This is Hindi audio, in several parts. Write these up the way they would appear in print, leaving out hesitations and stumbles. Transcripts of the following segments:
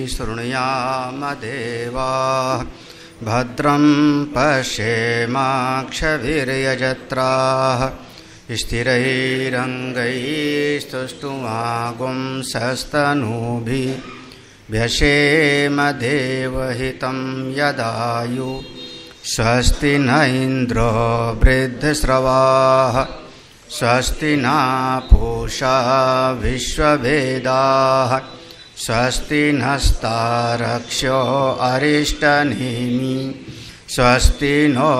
शृणुयाम देवाः भद्रं पश्येमाक्षभिर्यजत्राः स्थिरैरङ्गैस्तुष्टुवागुंसस्तनूभिः व्यशेम देवहितं यदायु स्वस्ति न इन्द्रो वृद्धश्रवाः स्वस्ति न पूषा विश्ववेदाः स्वस्ति नस्तारक्ष्यो अरिष्टनेमि स्वस्ति नो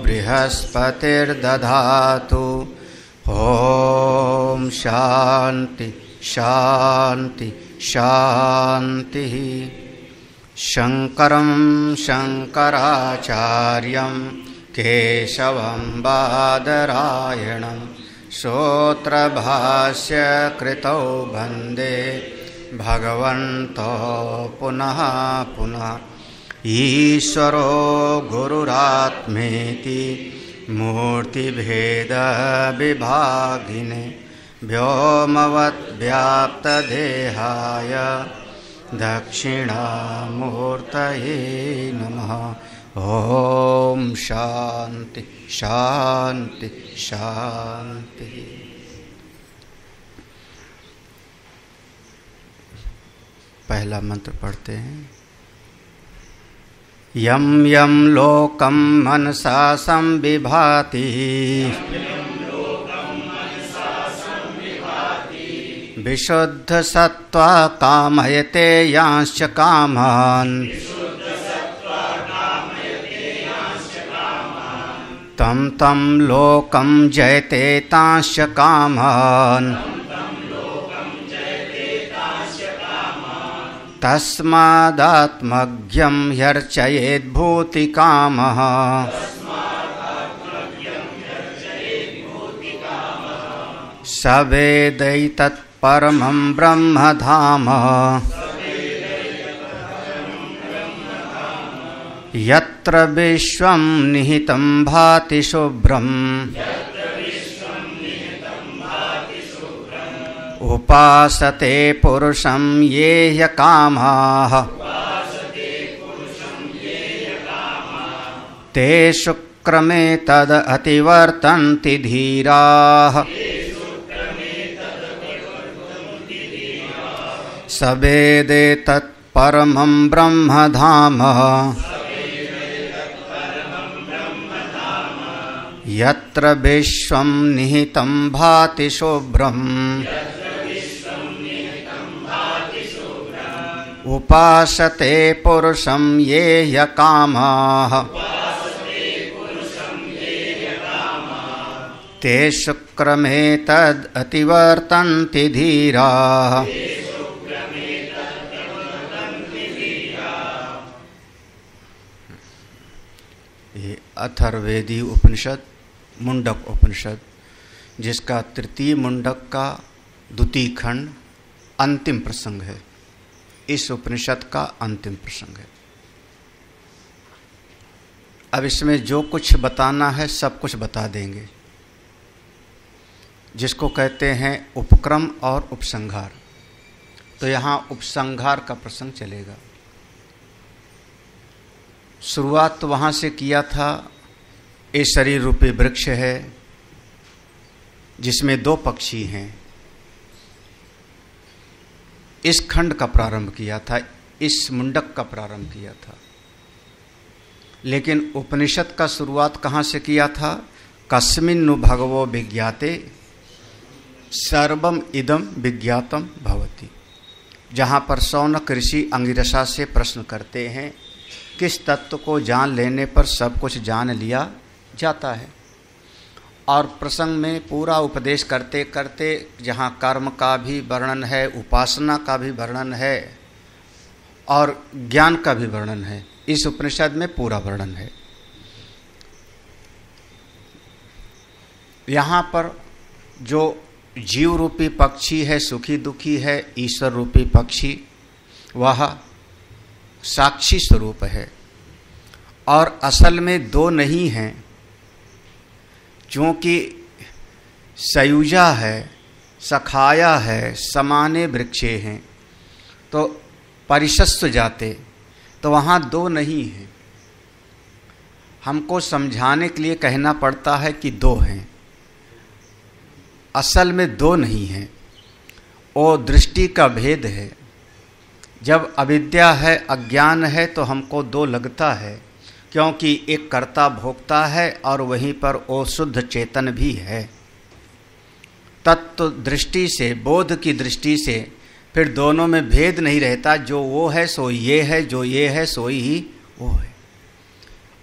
बृहस्पतिर्दधातु ॐ शान्ति शान्ति शान्तिः। शङ्करं शङ्कराचार्यं केशवं बादरायणं सूत्रभाष्यकृतौ वन्दे भगवन्तो पुनः पुनः। ईश्वरो गुरुरात्मेति मूर्तिभेदविभागिने व्योमवद्व्याप्तदेहाय दक्षिणामूर्तये नमः। ॐ शान्ति शान्ति शान्ति। पहला मंत्र पढ़ते हैं। यं यं लोकं मनसा संविभाति विशुद्ध सत्वा कामयते यांश्च कामान् तं तं लोकं जयते तांश्च कामान् तस्मादात्मज्ञं ह्यर्चयेद्भूतिकामः स वेदैतत्परमं ब्रह्मधाम यत्र विश्वं निहितं भाति शुभ्रम् उपासते पुरुषं ये ह्यकामाः ते शुक्रमे तद अतिवर्तन्ति धीराः स वेदेतत्परमं ब्रह्मधाम यत्र विश्वं निहितं भाति शुभ्रम् उपासते पुरुषं ये ह्यकामाः ते शुक्रमे तद अतिवर्तन्ति धीराः। ये अथर्ववेदी उपनिषद मुंडक उपनिषद, जिसका तृतीय मुंडक का द्वितीय खंड अंतिम प्रसंग है, इस उपनिषद का अंतिम प्रसंग है। अब इसमें जो कुछ बताना है सब कुछ बता देंगे, जिसको कहते हैं उपक्रम और उपसंहार। तो यहाँ उपसंहार का प्रसंग चलेगा। शुरुआत तो वहाँ से किया था, ये शरीर रूपी वृक्ष है जिसमें दो पक्षी हैं। इस खंड का प्रारंभ किया था, इस मुंडक का प्रारंभ किया था। लेकिन उपनिषद का शुरुआत कहाँ से किया था? कस्मिन्नु भगवो विज्ञाते सर्वम इदम विज्ञातम भवति, जहाँ पर शौनक ऋषि अंगिरसा से प्रश्न करते हैं किस तत्व को जान लेने पर सब कुछ जान लिया जाता है। और प्रसंग में पूरा उपदेश करते करते जहाँ कर्म का भी वर्णन है, उपासना का भी वर्णन है और ज्ञान का भी वर्णन है, इस उपनिषद में पूरा वर्णन है। यहाँ पर जो जीव रूपी पक्षी है, सुखी दुखी है, ईश्वर रूपी पक्षी, वह साक्षी स्वरूप है और असल में दो नहीं हैं, क्योंकि सयुजा है, सखाया है, समाने वृक्षे हैं। तो परिशस्व जाते, तो वहाँ दो नहीं है। हमको समझाने के लिए कहना पड़ता है कि दो हैं, असल में दो नहीं हैं, वो दृष्टि का भेद है। जब अविद्या है, अज्ञान है, तो हमको दो लगता है, क्योंकि एक कर्ता भोक्ता है और वहीं पर वो शुद्ध चेतन भी है। तत्व दृष्टि से, बोध की दृष्टि से फिर दोनों में भेद नहीं रहता। जो वो है सो ये है, जो ये है सो ही वो है।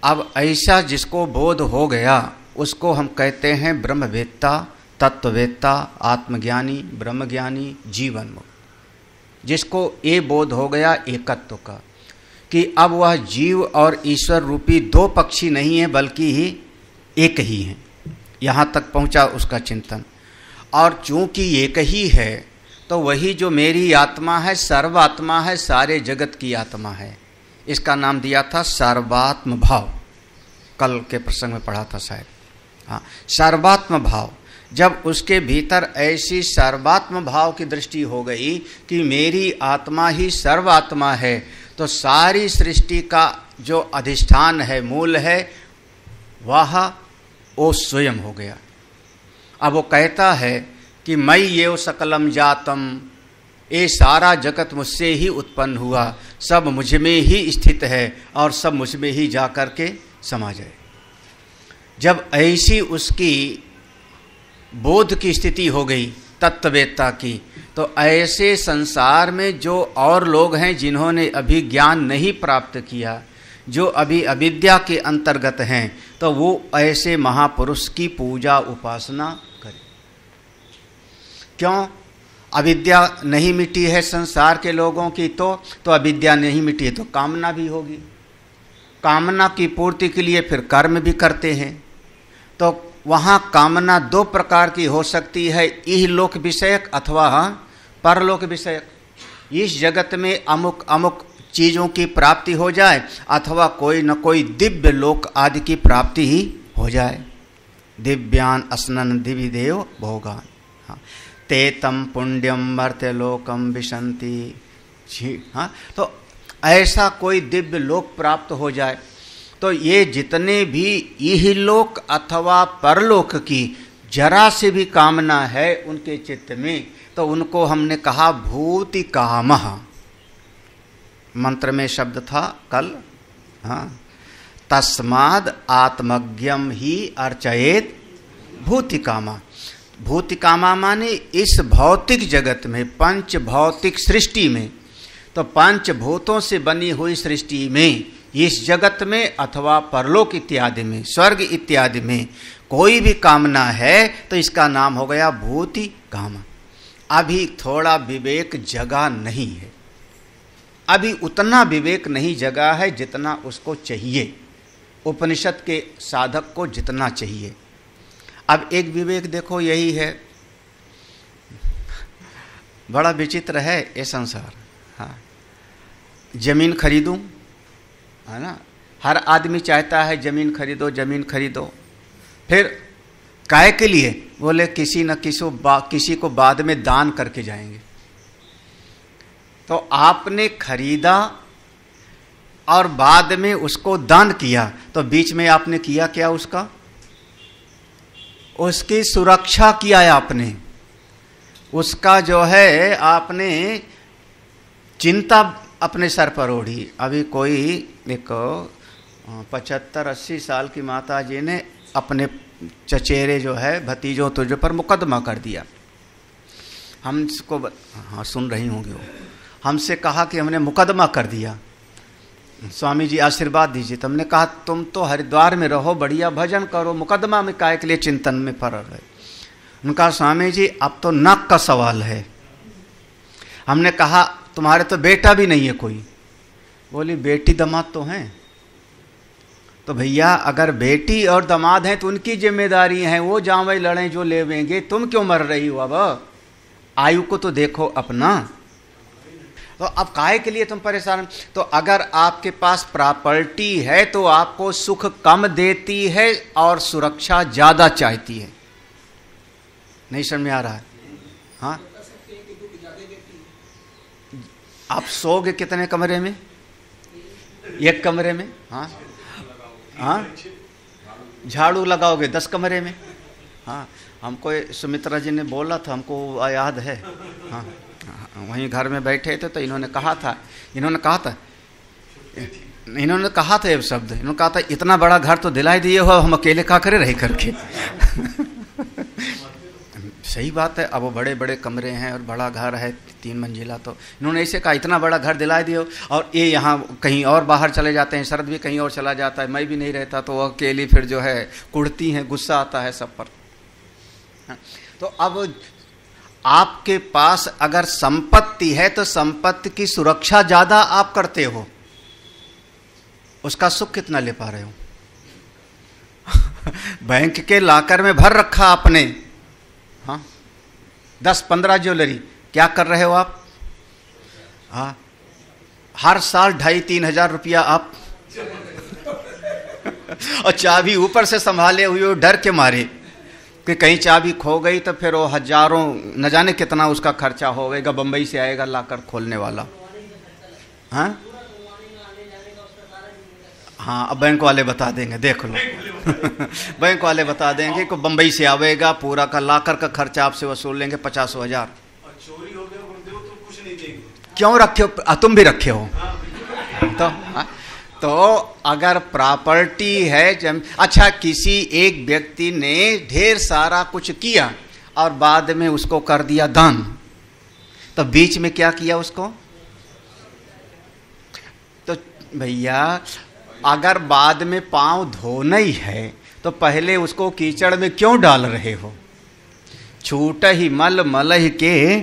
अब ऐसा जिसको बोध हो गया उसको हम कहते हैं ब्रह्मवेत्ता, तत्ववेत्ता, आत्मज्ञानी, ब्रह्मज्ञानी, जीवन मुक्त। जिसको ये बोध हो गया एकत्व का कि अब वह जीव और ईश्वर रूपी दो पक्षी नहीं है बल्कि ही एक ही है, यहाँ तक पहुँचा उसका चिंतन। और चूंकि एक ही है तो वही जो मेरी आत्मा है सर्वात्मा है, सारे जगत की आत्मा है। इसका नाम दिया था सर्वात्म भाव, कल के प्रसंग में पढ़ा था शायद। हाँ, सर्वात्म भाव। जब उसके भीतर ऐसी सर्वात्म भाव की दृष्टि हो गई कि मेरी आत्मा ही सर्वात्मा है, तो सारी सृष्टि का जो अधिष्ठान है, मूल है, वह वो स्वयं हो गया। अब वो कहता है कि मैं ये सकलम जातम, ये सारा जगत मुझसे ही उत्पन्न हुआ, सब मुझ में ही स्थित है और सब मुझ में ही जा कर के समा जाए। जब ऐसी उसकी बोध की स्थिति हो गई तत्ववेत्ता की, तो ऐसे संसार में जो और लोग हैं जिन्होंने अभी ज्ञान नहीं प्राप्त किया, जो अभी अविद्या के अंतर्गत हैं, तो वो ऐसे महापुरुष की पूजा उपासना करें। क्यों? अविद्या नहीं मिटी है संसार के लोगों की, तो अविद्या नहीं मिटी है तो कामना भी होगी। कामना की पूर्ति के लिए फिर कर्म भी करते हैं। तो वहाँ कामना दो प्रकार की हो सकती है, इहलोक विषयक अथवा परलोक विषयक। इस जगत में अमुक अमुक चीज़ों की प्राप्ति हो जाए अथवा कोई न कोई दिव्य लोक आदि की प्राप्ति ही हो जाए। दिव्यान असनन दिव्य देव भोगान, हाँ, ते तम पुण्यम मर्त्यलोकम विशंति। हाँ, तो ऐसा कोई दिव्य लोक प्राप्त हो जाए। तो ये जितने भी इहलोक अथवा परलोक की जरा से भी कामना है उनके चित्त में, तो उनको हमने कहा भूति कामः। मंत्र में शब्द था कल, हाँ, तस्माद आत्मज्ञम ही अर्चयेत भूति कामा। भूति कामा माने इस भौतिक जगत में, पंच भौतिक सृष्टि में, तो पंचभूतों से बनी हुई सृष्टि में, इस जगत में अथवा परलोक इत्यादि में, स्वर्ग इत्यादि में कोई भी कामना है तो इसका नाम हो गया भूति कामा। अभी थोड़ा विवेक जगा नहीं है, अभी उतना विवेक नहीं जगा है जितना उसको चाहिए, उपनिषद के साधक को जितना चाहिए। अब एक विवेक देखो, यही है, बड़ा विचित्र है ये संसार। हाँ, जमीन खरीदूं, है ना, हर आदमी चाहता है जमीन खरीदो, जमीन खरीदो। फिर काय के लिए? बोले किसी न किसी को बाद में दान करके जाएंगे। तो आपने खरीदा और बाद में उसको दान किया, तो बीच में आपने किया क्या? उसकी सुरक्षा किया है आपने, उसका जो है आपने चिंता अपने सर पर ओढ़ी। अभी कोई एक 75-80 साल की माता जी ने अपने चचेरे जो है भतीजों तुझ पर मुकदमा कर दिया। हमको, हाँ सुन रही होंगी वो, हमसे कहा कि हमने मुकदमा कर दिया, स्वामी जी आशीर्वाद दीजिए। तो हमने कहा तुम तो हरिद्वार में रहो, बढ़िया भजन करो, मुकदमा में काहे के लिए चिंतन में पड़ रहे? उनका स्वामी जी अब तो नाक का सवाल है। हमने कहा तुम्हारे तो बेटा भी नहीं है कोई। बोली बेटी दामाद तो हैं। तो भैया अगर बेटी और दामाद हैं तो उनकी जिम्मेदारी है, वो जावई लड़ें जो लेवेंगे, तुम क्यों मर रही हो? अब आयु को तो देखो अपना। तो अब काहे के लिए तुम परेशान? तो अगर आपके पास प्रॉपर्टी है तो आपको सुख कम देती है और सुरक्षा ज्यादा चाहती है। नहीं समझ में आ रहा है? हाँ, आप सोओगे कितने कमरे में? एक कमरे में? हाँ हाँ, झाड़ू लगाओगे 10 कमरे में? हाँ, हमको सुमित्रा जी ने बोला था, हमको याद है। हाँ, वहीं घर में बैठे थे तो इन्होंने कहा था ये शब्द, इन्होंने कहा था इतना बड़ा घर तो दिलाई दिए हो, हम अकेले का करे रही करके। सही बात है, अब वो बड़े बड़े कमरे हैं और बड़ा घर है 3 मंजिला, तो इन्होंने ऐसे कहा इतना बड़ा घर दिलाई दिए हो, और ये यहाँ कहीं और बाहर चले जाते हैं, शरद भी कहीं और चला जाता है, मैं भी नहीं रहता, तो वो अकेली फिर जो है कुड़ती हैं, गुस्सा आता है सब पर। तो अब आपके पास अगर संपत्ति है तो संपत्ति की सुरक्षा ज्यादा आप करते हो, उसका सुख कितना ले पा रहे हो? बैंक के लॉकर में भर रखा आपने, हाँ, 10-15 ज्वेलरी, क्या कर रहे हो आप? हाँ, हर साल 2,500-3 हजार रुपया आप और चाबी ऊपर से संभाले हुए हो डर के मारे कि कहीं चाबी खो गई तो फिर वो हजारों न जाने कितना उसका खर्चा होगा, बंबई से आएगा लाकर खोलने वाला। हाँ हाँ, अब बैंक वाले बता देंगे, देख लो। बैंक वाले बता देंगे कि बंबई से आवेगा, पूरा का लाकर का खर्चा आपसे वसूल लेंगे 50,000। चोरी हो गया तो कुछ नहीं देंगे। क्यों रखे हो? तुम भी रखे हो। तो अगर प्रॉपर्टी है, अच्छा किसी एक व्यक्ति ने ढेर सारा कुछ किया और बाद में उसको कर दिया दान, तो बीच में क्या किया उसको? तो भैया अगर बाद में पांव धोना ही है तो पहले उसको कीचड़ में क्यों डाल रहे हो? छूट ही मल मलह के।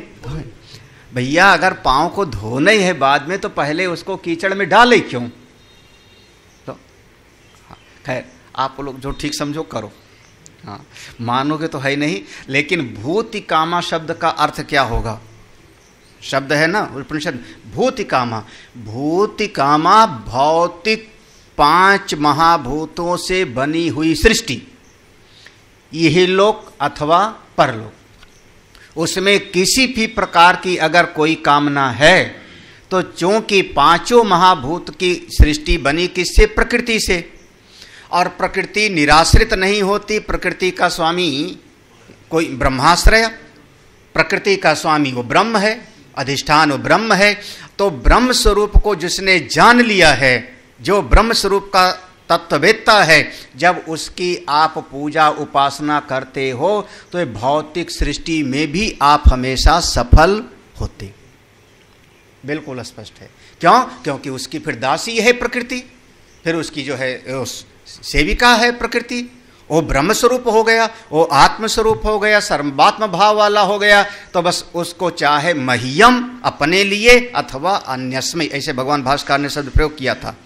भैया अगर पांव को धोना ही है बाद में तो पहले उसको कीचड़ में डाले क्यों? तो खैर आप लोग जो ठीक समझो करो, हाँ, मानोगे तो है नहीं। लेकिन भूतिकामा शब्द का अर्थ क्या होगा? शब्द है ना उपनिषद, भूतिकामा। भूतिकामा भौतिक 5 महाभूतों से बनी हुई सृष्टि, यही लोक अथवा परलोक, उसमें किसी भी प्रकार की अगर कोई कामना है तो चूंकि 5 महाभूत की सृष्टि बनी किससे? प्रकृति से, और प्रकृति निराश्रित नहीं होती। प्रकृति का स्वामी कोई ब्रह्माश्रय, प्रकृति का स्वामी वो ब्रह्म है, अधिष्ठान वो ब्रह्म है। तो ब्रह्म स्वरूप को जिसने जान लिया है, जो ब्रह्म स्वरूप का तत्ववेत्ता है, जब उसकी आप पूजा उपासना करते हो तो ये भौतिक सृष्टि में भी आप हमेशा सफल होते। बिल्कुल स्पष्ट है। क्यों? क्योंकि उसकी फिर दासी है प्रकृति, फिर उसकी जो है सेविका है प्रकृति। वो ब्रह्म स्वरूप हो गया, वो आत्म स्वरूप हो गया, सर्वात्म भाव वाला हो गया। तो बस उसको चाहे मह्यम अपने लिए अथवा अन्यस्मै, ऐसे भगवान भास्कर ने शब्द प्रयोग किया था,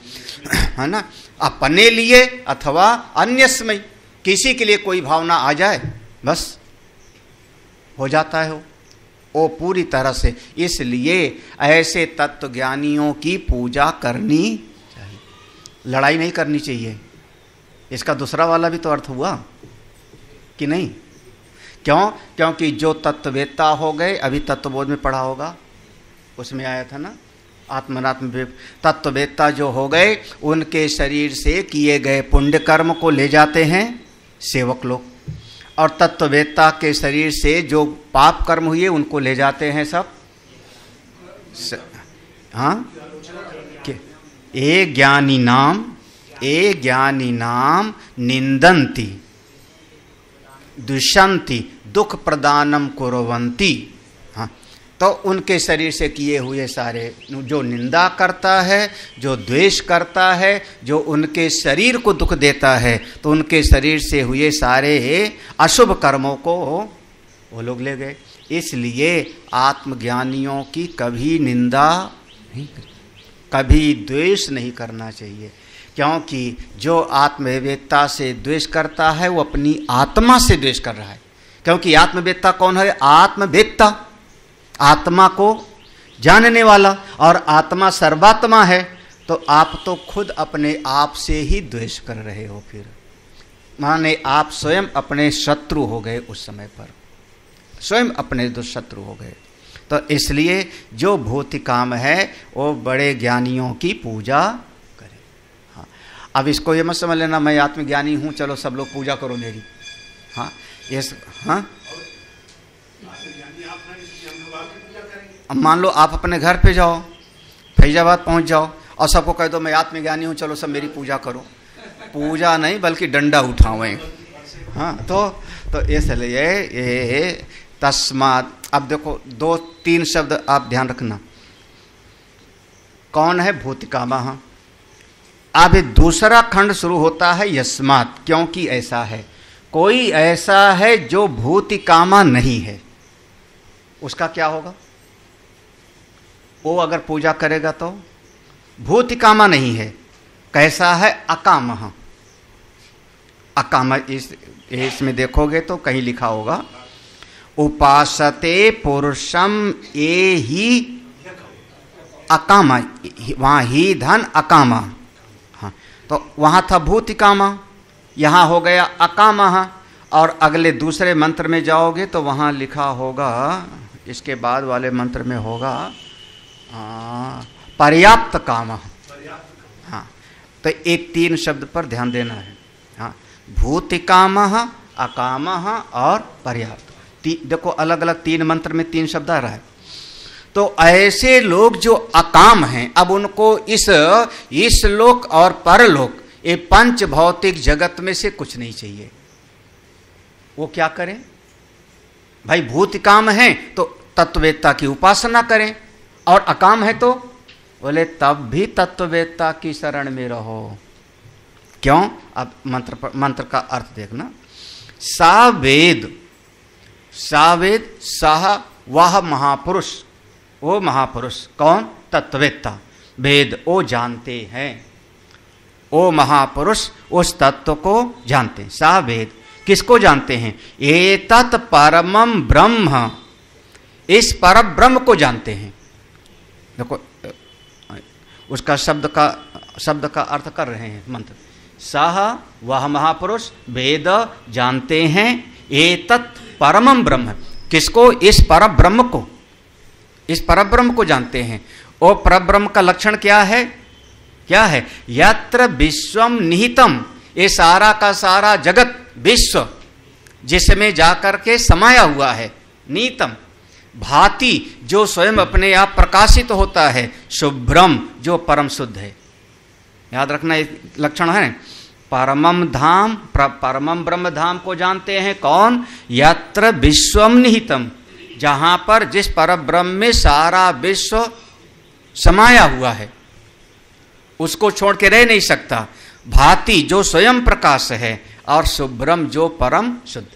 है ना, अपने लिए अथवा अन्यस्मै, किसी के लिए कोई भावना आ जाए बस हो जाता है वो पूरी तरह से। इसलिए ऐसे तत्वज्ञानियों की पूजा करनी चाहिए, लड़ाई नहीं करनी चाहिए। इसका दूसरा वाला भी तो अर्थ हुआ कि नहीं? क्यों? क्योंकि जो तत्ववेत्ता हो गए, अभी तत्वबोध में पढ़ा होगा, उसमें आया था ना, आत्मनात्म तत्ववेत्ता जो हो गए, उनके शरीर से किए गए पुण्य कर्म को ले जाते हैं सेवक लोग, और तत्ववेत्ता के शरीर से जो पाप कर्म हुए उनको ले जाते हैं सब हाँ, ए ज्ञानी नाम निंदन्ति दुष्यन्ति दुख प्रदानम कुर्वन्ति। हाँ, तो उनके शरीर से किए हुए सारे, जो निंदा करता है, जो द्वेष करता है, जो उनके शरीर को दुख देता है, तो उनके शरीर से हुए सारे अशुभ कर्मों को वो लोग ले गए। इसलिए आत्मज्ञानियों की कभी निंदा नहीं, कभी द्वेष नहीं करना चाहिए। क्योंकि जो आत्मवेत्ता से द्वेष करता है वो अपनी आत्मा से द्वेष कर रहा है। क्योंकि आत्मवेत्ता कौन है? आत्मवेत्ता, आत्मा को जानने वाला, और आत्मा सर्वात्मा है। तो आप तो खुद अपने आप से ही द्वेष कर रहे हो। फिर माने आप स्वयं अपने शत्रु हो गए, उस समय पर स्वयं अपने दुष्शत्रु हो गए। तो इसलिए जो भौतिक काम है वो बड़े ज्ञानियों की पूजा करे। हाँ, अब इसको ये मत समझ लेना मैं आत्मज्ञानी हूँ चलो सब लोग पूजा करो मेरी। हाँ ये हाँ, अब मान लो आप अपने घर पे जाओ, फैजाबाद पहुँच जाओ और सबको कह दो मैं आत्मज्ञानी हूँ चलो सब मेरी पूजा करो। पूजा नहीं बल्कि डंडा उठावें। हाँ तो इसलिए ये तस्मात्, अब देखो 2-3 शब्द आप ध्यान रखना। कौन है? भूतिकामः। अब दूसरा खंड शुरू होता है यस्मात्, क्योंकि ऐसा है। कोई ऐसा है जो भूतिकामा नहीं है, उसका क्या होगा? वो अगर पूजा करेगा तो भूतिकामा नहीं है। कैसा है? अकामः। अकाम इसमें देखोगे तो कहीं लिखा होगा उपासते पुरुषम ये ही अकामा, वहाँ ही धन अकामा। हाँ तो वहाँ था भूतिकामा, यहाँ हो गया अकामा। और अगले दूसरे मंत्र में जाओगे तो वहाँ लिखा होगा, इसके बाद वाले मंत्र में होगा पर्याप्त कामा। हाँ तो एक 3 शब्द पर ध्यान देना है। हाँ भूतिकामः, अकामः और पर्याप्त। देखो अलग अलग 3 मंत्र में 3 शब्द आ रहा है। तो ऐसे लोग जो अकाम हैं, अब उनको इस लोक और परलोक, ये पंच भौतिक जगत में से कुछ नहीं चाहिए। वो क्या करें भाई? भूतिकाम है तो तत्ववेत्ता की उपासना करें, और अकाम है तो बोले तब भी तत्ववेत्ता की शरण में रहो। क्यों? अब मंत्र का अर्थ देखना। सावेद, सावेद सह वह महापुरुष, वो महापुरुष कौन? तत्ववेत्ता। वेद वो जानते हैं, वो महापुरुष उस तत्व को जानते हैं। सावेद किसको जानते हैं? एतत् परमं ब्रह्म, इस पर ब्रह्म को जानते हैं। देखो उसका शब्द का अर्थ कर रहे हैं मंत्र। सह वह महापुरुष वेद जानते हैं, एतत् परमं ब्रह्म, किसको? इस पर ब्रह्म को, इस पर ब्रह्म को जानते हैं। और पर ब्रह्म का लक्षण क्या है? क्या है? यत्र विश्वम निहितम, ये सारा का सारा जगत विश्व जिसमें जाकर के समाया हुआ है। निहितम भाति, जो स्वयं अपने आप प्रकाशित होता है। शुभ्रम, जो परम शुद्ध है। याद रखना ये लक्षण है। परमम धाम, परमम ब्रह्म धाम को जानते हैं कौन? यत्र विश्वम निहितम, जहां पर जिस पर ब्रह्म में सारा विश्व समाया हुआ है, उसको छोड़ के रह नहीं सकता। भाति, जो स्वयं प्रकाश है, और शुभ्रम, जो परम शुद्ध।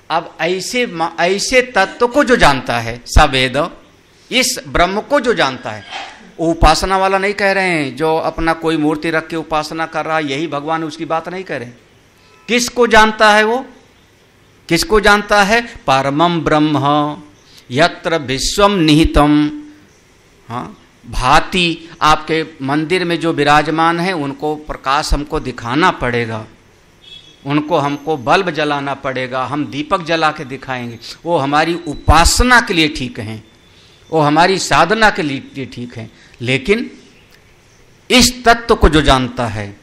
अब ऐसे तत्व को जो जानता है, सवेद, इस ब्रह्म को जो जानता है, उपासना वाला नहीं कह रहे हैं जो अपना कोई मूर्ति रख के उपासना कर रहा है यही भगवान है, उसकी बात नहीं कह रहे। किसको जानता है? वो किसको जानता है? परमं ब्रह्म यत्र विश्वम निहितम। हाँ भाति, आपके मंदिर में जो विराजमान है उनको प्रकाश हमको दिखाना पड़ेगा, उनको हमको बल्ब जलाना पड़ेगा, हम दीपक जला के दिखाएंगे। वो हमारी उपासना के लिए ठीक हैं, वो हमारी साधना के लिए ठीक है। लेकिन इस तत्व को जो जानता है,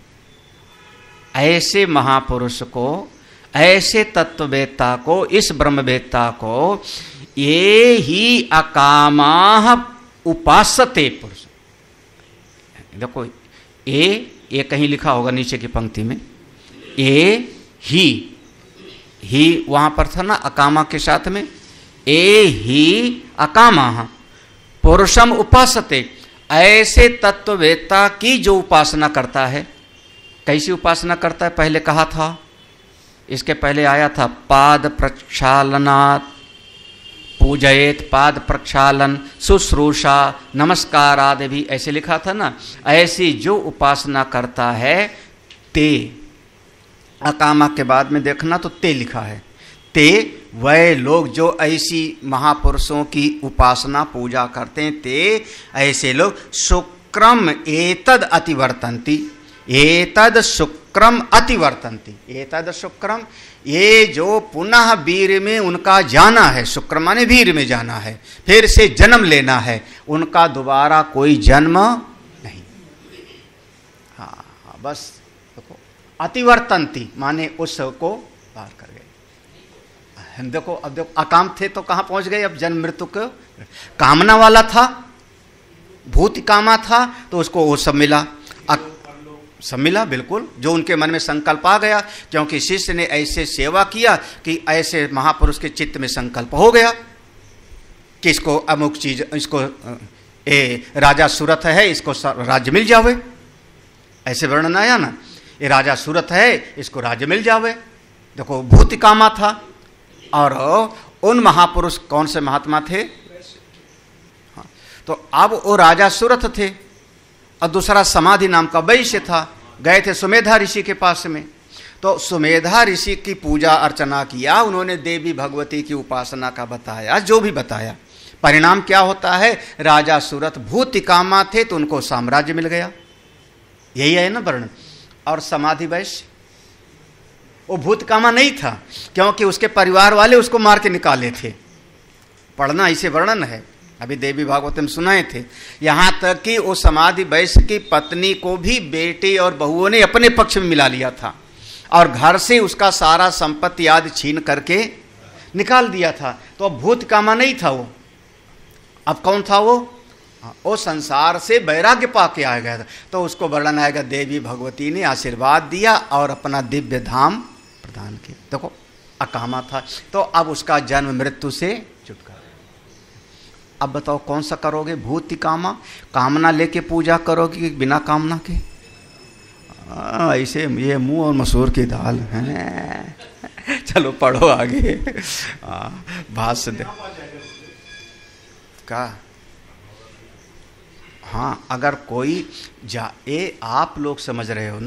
ऐसे महापुरुष को, ऐसे तत्ववेत्ता को, इस ब्रह्मवेत्ता को ये ही अकामाः उपासते पुरुष। देखो ये कहीं लिखा होगा नीचे की पंक्ति में, ए ही वहां पर था ना अकामा के साथ में। ए ही अकामाः पुरुषम उपासते, ऐसे तत्ववेत्ता की जो उपासना करता है। कैसी उपासना करता है? पहले कहा था, इसके पहले आया था पाद प्रक्षालनात् पूजयेत, पाद प्रक्षालन, शुश्रूषा, नमस्कार आदि भी ऐसे लिखा था ना। ऐसी जो उपासना करता है, ते, अकामा के बाद में देखना तो ते लिखा है। ते वह लोग जो ऐसी महापुरुषों की उपासना पूजा करते हैं, ते ऐसे लोग शुक्रम एतद अतिवर्तन्ति, एतद शुक्रम शुक्रम अतिवर्तन्ति, एतद शुक्रम, ये जो पुनः वीर में उनका जाना है, शुक्र माने वीर में जाना है, फिर से जन्म लेना है, उनका दोबारा कोई जन्म नहीं। हाँ बस देखो, अतिवर्तन्ति माने उसको पार कर गए। देखो अब देखो, अकाम थे तो कहाँ पहुंच गए, अब जन्म मृत्यु को, कामना वाला था, भूत कामा था, तो उसको वो सब मिला, सब मिला बिल्कुल, जो उनके मन में संकल्प आ गया, क्योंकि शिष्य ने ऐसे सेवा किया कि ऐसे महापुरुष के चित्त में संकल्प हो गया कि इसको अमुक चीज, इसको राजा सूरत है, इसको राज्य मिल जावे, ऐसे वर्णन आया ना, ये राजा सूरत है, इसको राज्य मिल जावे। देखो भूत कामा था, और उन महापुरुष कौन से महात्मा थे, हाँ, तो अब वो राजा सूरत थे, और दूसरा समाधि नाम का वैश्य था, गए थे सुमेधा ऋषि के पास में, तो सुमेधा ऋषि की पूजा अर्चना किया, उन्होंने देवी भगवती की उपासना का बताया, जो भी बताया, परिणाम क्या होता है, राजा सूरत भूतिकामा थे तो उनको साम्राज्य मिल गया, यही है ना वर्णन। और समाधि वैश्य वो भूतकामा नहीं था, क्योंकि उसके परिवार वाले उसको मार के निकाले थे, पढ़ना ऐसे वर्णन है, अभी देवी भागवत में सुनाए थे, यहाँ तक कि वो समाधि वैश्य की पत्नी को भी बेटे और बहुओं ने अपने पक्ष में मिला लिया था, और घर से उसका सारा संपत्ति आदि छीन करके निकाल दिया था। तो अब भूत कामा नहीं था वो, अब कौन था वो संसार से वैराग्य पा के आ गया था। तो उसको वर्णन आएगा, देवी भगवती ने आशीर्वाद दिया और अपना दिव्य धाम प्रदान किया। देखो अकामा था, तो अब उसका जन्म मृत्यु से छुटकारा। अब बताओ कौन सा करोगे, भूति कामा, कामना लेके पूजा करोगे कि बिना कामना के? ऐसे ये मुंह और मसूर की दाल है। चलो पढ़ो आगे, भाष्य दे का। हाँ अगर कोई ये आप लोग समझ रहे हो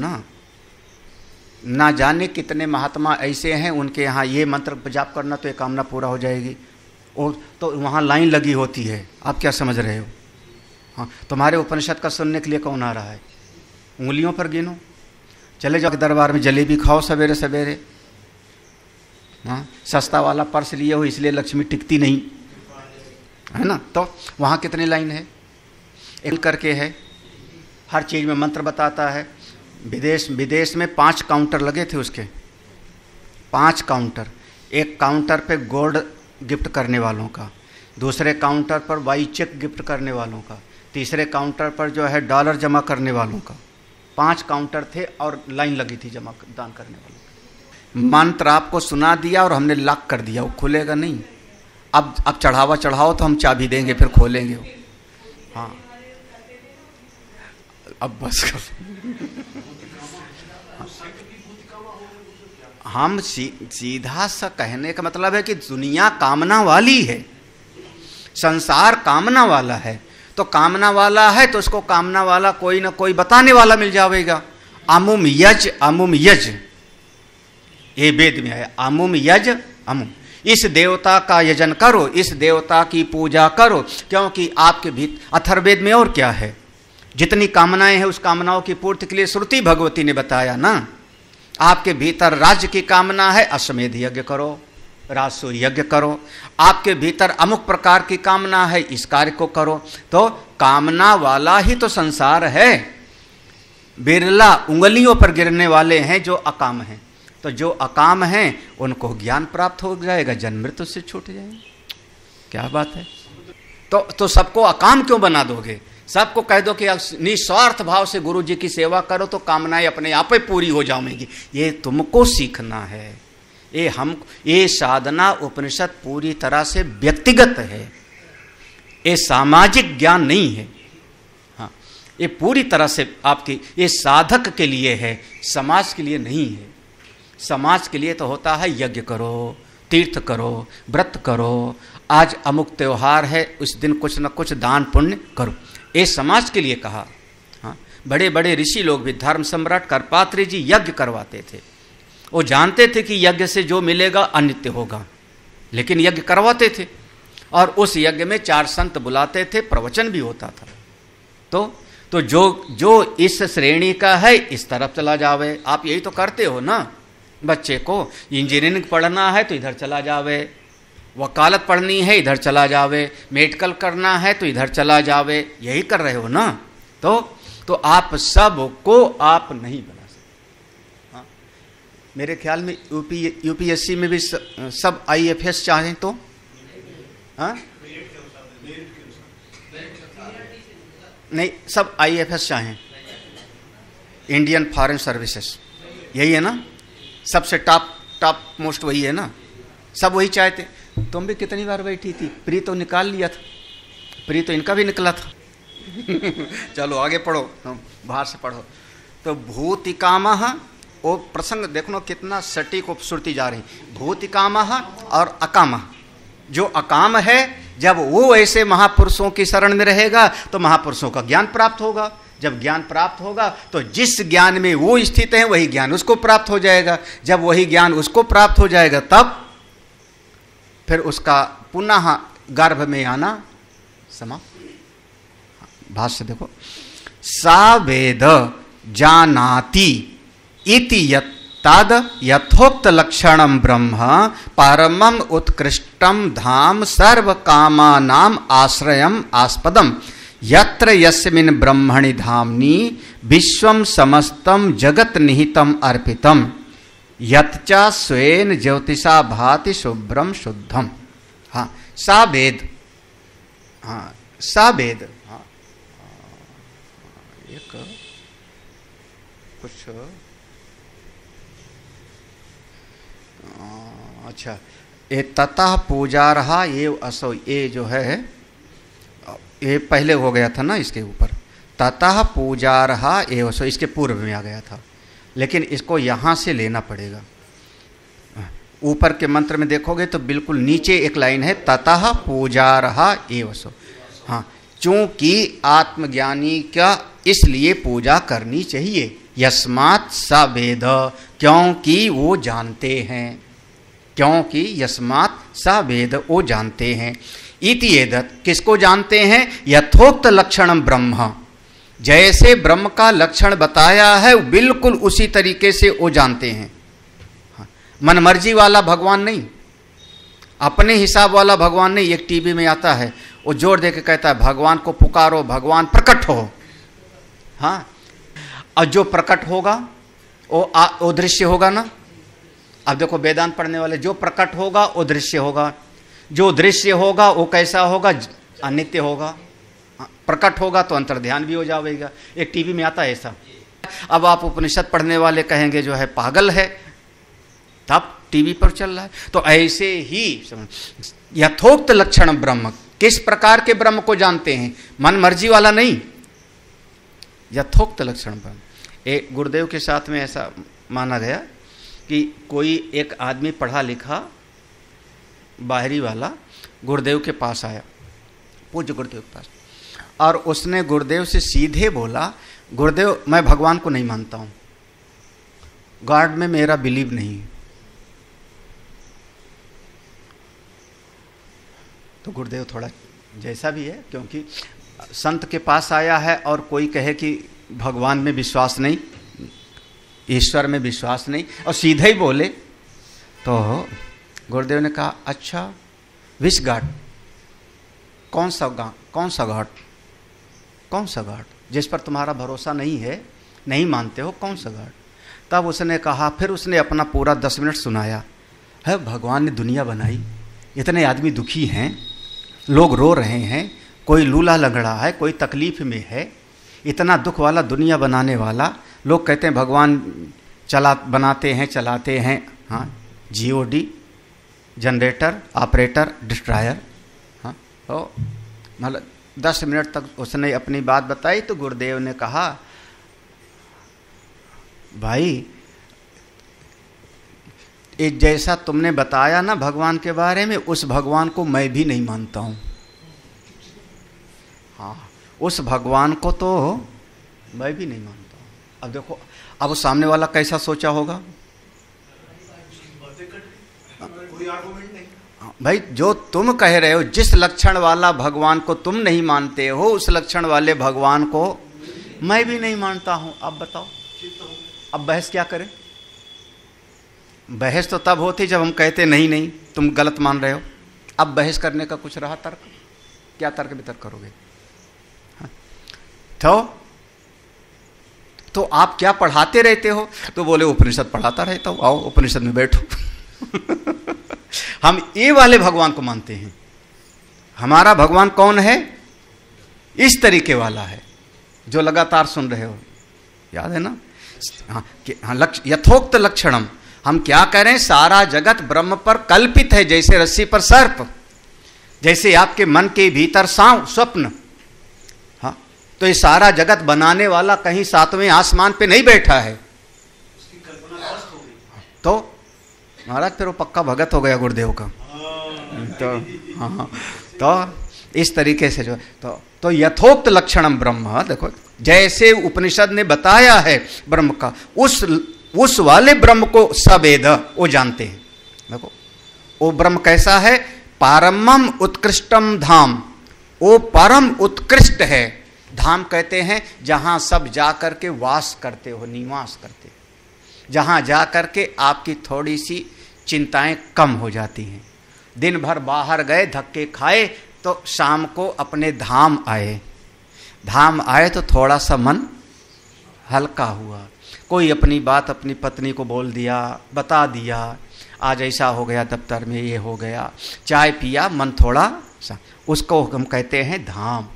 ना जाने कितने महात्मा ऐसे हैं, उनके यहाँ ये मंत्र जाप करना तो ये कामना पूरा हो जाएगी, और तो वहाँ लाइन लगी होती है। आप क्या समझ रहे हो? हाँ तुम्हारे उपनिषद का सुनने के लिए कौन आ रहा है? उंगलियों पर गिनो। चले जाओ दरबार में जलेबी खाओ सवेरे सवेरे, हाँ सस्ता वाला पर्स लिए हो इसलिए लक्ष्मी टिकती नहीं है ना। तो वहाँ कितनी लाइन है, एक करके है, हर चीज़ में मंत्र बताता है। विदेश में 5 काउंटर लगे थे उसके, 5 काउंटर, एक काउंटर पे गोल्ड गिफ्ट करने वालों का, दूसरे काउंटर पर वाई चेक गिफ्ट करने वालों का, तीसरे काउंटर पर जो है डॉलर जमा करने वालों का। 5 काउंटर थे और लाइन लगी थी जमा दान करने वालों की। मंत्र आपको सुना दिया और हमने लॉक कर दिया, वो खुलेगा नहीं। अब चढ़ावा चढ़ाओ तो हम चाबी देंगे, फिर खोलेंगे वो। हाँ अब बस कर। हम सीधा सा कहने का मतलब है कि दुनिया कामना वाली है, संसार कामना वाला है, तो कामना वाला है तो उसको कामना वाला कोई ना कोई बताने वाला मिल जाएगा। अमुम यज, ये वेद में है, अमुम यज अमुम, इस देवता का यजन करो, इस देवता की पूजा करो, क्योंकि आपके भीतर अथर्ववेद में और क्या है, जितनी कामनाएं हैं उस कामनाओं की पूर्ति के लिए श्रुति भगवती ने बताया ना। आपके भीतर राज्य की कामना है, अश्वमेध यज्ञ करो, राजसूय यज्ञ करो। आपके भीतर अमुक प्रकार की कामना है, इस कार्य को करो। तो कामना वाला ही तो संसार है। बिरला उंगलियों पर गिरने वाले हैं जो अकाम हैं, तो जो अकाम हैं उनको ज्ञान प्राप्त हो जाएगा, जन्म मृत्यु से छूट जाएंगे। क्या बात है। तो सबको अकाम क्यों बना दोगे? सबको कह दो कि निस्वार्थ भाव से गुरु जी की सेवा करो तो कामनाएं अपने आप ही पूरी हो जाएंगी। ये तुमको सीखना है। ये साधना उपनिषद पूरी तरह से व्यक्तिगत है, ये सामाजिक ज्ञान नहीं है। हाँ ये पूरी तरह से आपकी, ये साधक के लिए है, समाज के लिए नहीं है। समाज के लिए तो होता है यज्ञ करो, तीर्थ करो, व्रत करो, आज अमुक त्योहार है उस दिन कुछ न कुछ दान पुण्य करो, ये समाज के लिए कहा। हाँ बड़े बड़े ऋषि लोग भी, धर्म सम्राट करपात्री जी यज्ञ करवाते थे। वो जानते थे कि यज्ञ से जो मिलेगा अनित्य होगा, लेकिन यज्ञ करवाते थे, और उस यज्ञ में 4 संत बुलाते थे, प्रवचन भी होता था। तो तो जो इस श्रेणी का है इस तरफ चला जावे। आप यही तो करते हो ना, बच्चे को इंजीनियरिंग पढ़ना है तो इधर चला जावे, वकालत पढ़नी है इधर चला जावे, मेडिकल करना है तो इधर चला जावे, यही कर रहे हो ना। तो आप सबको आप नहीं बना सकते। हाँ, मेरे ख्याल में यूपीएससी में भी सब आईएफएस चाहें तो, हाँ नहीं, सब आईएफएस चाहें, इंडियन फॉरेन सर्विसेज, यही है ना, सबसे टॉप मोस्ट वही है ना, सब वही चाहते। तुम भी कितनी बार बैठी थी, प्री तो निकाल लिया था, प्री तो इनका भी निकला था। चलो आगे पढ़ो, बाहर से पढ़ो। तो भूतिकामः, वो प्रसंग देखो ना कितना सटीक खूबसूरती जा रही। भूतिकामः और अकामः, जो अकाम है जब वो ऐसे महापुरुषों की शरण में रहेगा तो महापुरुषों का ज्ञान प्राप्त होगा। जब ज्ञान प्राप्त होगा तो जिस ज्ञान में वो स्थित है वही ज्ञान उसको प्राप्त हो जाएगा। जब वही ज्ञान उसको प्राप्त हो जाएगा तब फिर उसका पुनः गर्भ में आना समाप्त। भाष्य देखो, सा वेद जानाति इति तद यथोक्त लक्षणम ब्रह्म परमम उत्कृष्टम धाम सर्व कामानाम आश्रयम आस्पदम यत्र यस्मिन् ब्रह्मणि धामनि विश्वम समस्तम जगत निहितम अर्पितम यत्चा स्वेन ज्योतिषा भाति शुभ्रम शुद्धम। हाँ, सा वेद, हाँ सा वेद, हाँ एक कुछ अच्छा, ये ततः पूजा रहा ये असो, ये जो है ये पहले हो गया था ना, इसके ऊपर ततः पूजा रहा ये असो, इसके पूर्व में आ गया था, लेकिन इसको यहाँ से लेना पड़ेगा। ऊपर के मंत्र में देखोगे तो बिल्कुल नीचे एक लाइन है, ततः पूजा रहा एव सो। हाँ, चूंकि आत्मज्ञानी का इसलिए पूजा करनी चाहिए, यस्मात् स वेद, क्योंकि वो जानते हैं, क्योंकि यस्मात् स वेद वो जानते हैं। इति एतत्, किसको जानते हैं? यथोक्त लक्षणम ब्रह्म, जैसे ब्रह्म का लक्षण बताया है बिल्कुल उसी तरीके से वो जानते हैं। मन मर्जी वाला भगवान नहीं, अपने हिसाब वाला भगवान नहीं। एक टीवी में आता है, वो जोर दे के कहता है भगवान को पुकारो, भगवान प्रकट हो। हाँ, और जो प्रकट होगा वो दृश्य होगा ना। अब देखो वेदांत पढ़ने वाले, जो प्रकट होगा वो दृश्य होगा, जो दृश्य होगा वो कैसा होगा? अनित्य होगा। प्रकट होगा तो अंतर्ध्यान भी हो जाएगा। एक टीवी में आता है ऐसा। अब आप उपनिषद पढ़ने वाले कहेंगे जो है पागल है, तब टीवी पर चल रहा है। तो ऐसे ही यथोक्त लक्षण ब्रह्म, किस प्रकार के ब्रह्म को जानते हैं? मन मर्जी वाला नहीं, यथोक्त लक्षण ब्रह्म। एक गुरुदेव के साथ में ऐसा माना गया कि कोई एक आदमी पढ़ा लिखा बाहरी वाला गुरुदेव के पास आया, पूज्य गुरुदेव के पास, और उसने गुरुदेव से सीधे बोला, गुरुदेव मैं भगवान को नहीं मानता हूँ, गॉड में मेरा बिलीव नहीं। तो गुरुदेव थोड़ा जैसा भी है, क्योंकि संत के पास आया है और कोई कहे कि भगवान में विश्वास नहीं, ईश्वर में विश्वास नहीं, और सीधे ही बोले, तो गुरुदेव ने कहा अच्छा विच गॉड, कौन सा गॉड, कौन सा गॉड जिस पर तुम्हारा भरोसा नहीं है, नहीं मानते हो, कौन सा गॉड? तब उसने कहा, फिर उसने अपना पूरा 10 मिनट सुनाया है, भगवान ने दुनिया बनाई, इतने आदमी दुखी हैं, लोग रो रहे हैं, कोई लूला लंगड़ा है, कोई तकलीफ में है, इतना दुख वाला दुनिया बनाने वाला, लोग कहते हैं भगवान बनाते हैं चलाते हैं। हाँ, GOD, जनरेटर, ऑपरेटर, डिस्ट्रॉयर। हाँ, तो मतलब 10 मिनट तक उसने अपनी बात बताई। तो गुरुदेव ने कहा, भाई ये जैसा तुमने बताया ना भगवान के बारे में, उस भगवान को मैं भी नहीं मानता हूँ। हाँ, उस भगवान को तो मैं भी नहीं मानता हूँ। अब देखो, अब वो सामने वाला कैसा सोचा होगा? कोई आर्गुमेंट नहीं। भाई जो तुम कह रहे हो, जिस लक्षण वाला भगवान को तुम नहीं मानते हो, उस लक्षण वाले भगवान को मैं भी नहीं मानता हूं, अब बताओ, अब बहस क्या करें? बहस तो तब होती जब हम कहते नहीं नहीं तुम गलत मान रहे हो। अब बहस करने का कुछ रहा तर्क? क्या तर्क वितर्क करोगे? हाँ? तो आप क्या पढ़ाते रहते हो? तो बोले उपनिषद पढ़ाता रहता हूं, आओ उपनिषद में बैठो। हम ये वाले भगवान को मानते हैं। हमारा भगवान कौन है? इस तरीके वाला है जो लगातार सुन रहे हो, याद है ना? हाँ, यथोक्त लक्षणम। हम क्या कह रहे हैं? सारा जगत ब्रह्म पर कल्पित है, जैसे रस्सी पर सर्प, जैसे आपके मन के भीतर स्वप्न। हाँ, तो ये सारा जगत बनाने वाला कहीं सातवें आसमान पे नहीं बैठा है। तो महाराज फिर वो पक्का भगत हो गया गुरुदेव का। तो हाँ, तो इस तरीके से जो तो यथोक्त लक्षणम ब्रह्म, देखो जैसे उपनिषद ने बताया है ब्रह्म का, उस वाले ब्रह्म को सवेद, वो जानते हैं। देखो वो ब्रह्म कैसा है? पारमम उत्कृष्टम धाम, वो परम उत्कृष्ट है। धाम कहते हैं जहां सब जा करके वास करते हो, निवास करते हो, जहां जा करके आपकी थोड़ी सी चिंताएं कम हो जाती हैं। दिन भर बाहर गए, धक्के खाए, तो शाम को अपने धाम आए। धाम आए तो थोड़ा सा मन हल्का हुआ। कोई अपनी बात अपनी पत्नी को बोल दिया, बता दिया, आज ऐसा हो गया, दफ्तर में ये हो गया, चाय पिया, मन थोड़ा सा, उसको हम कहते हैं धाम।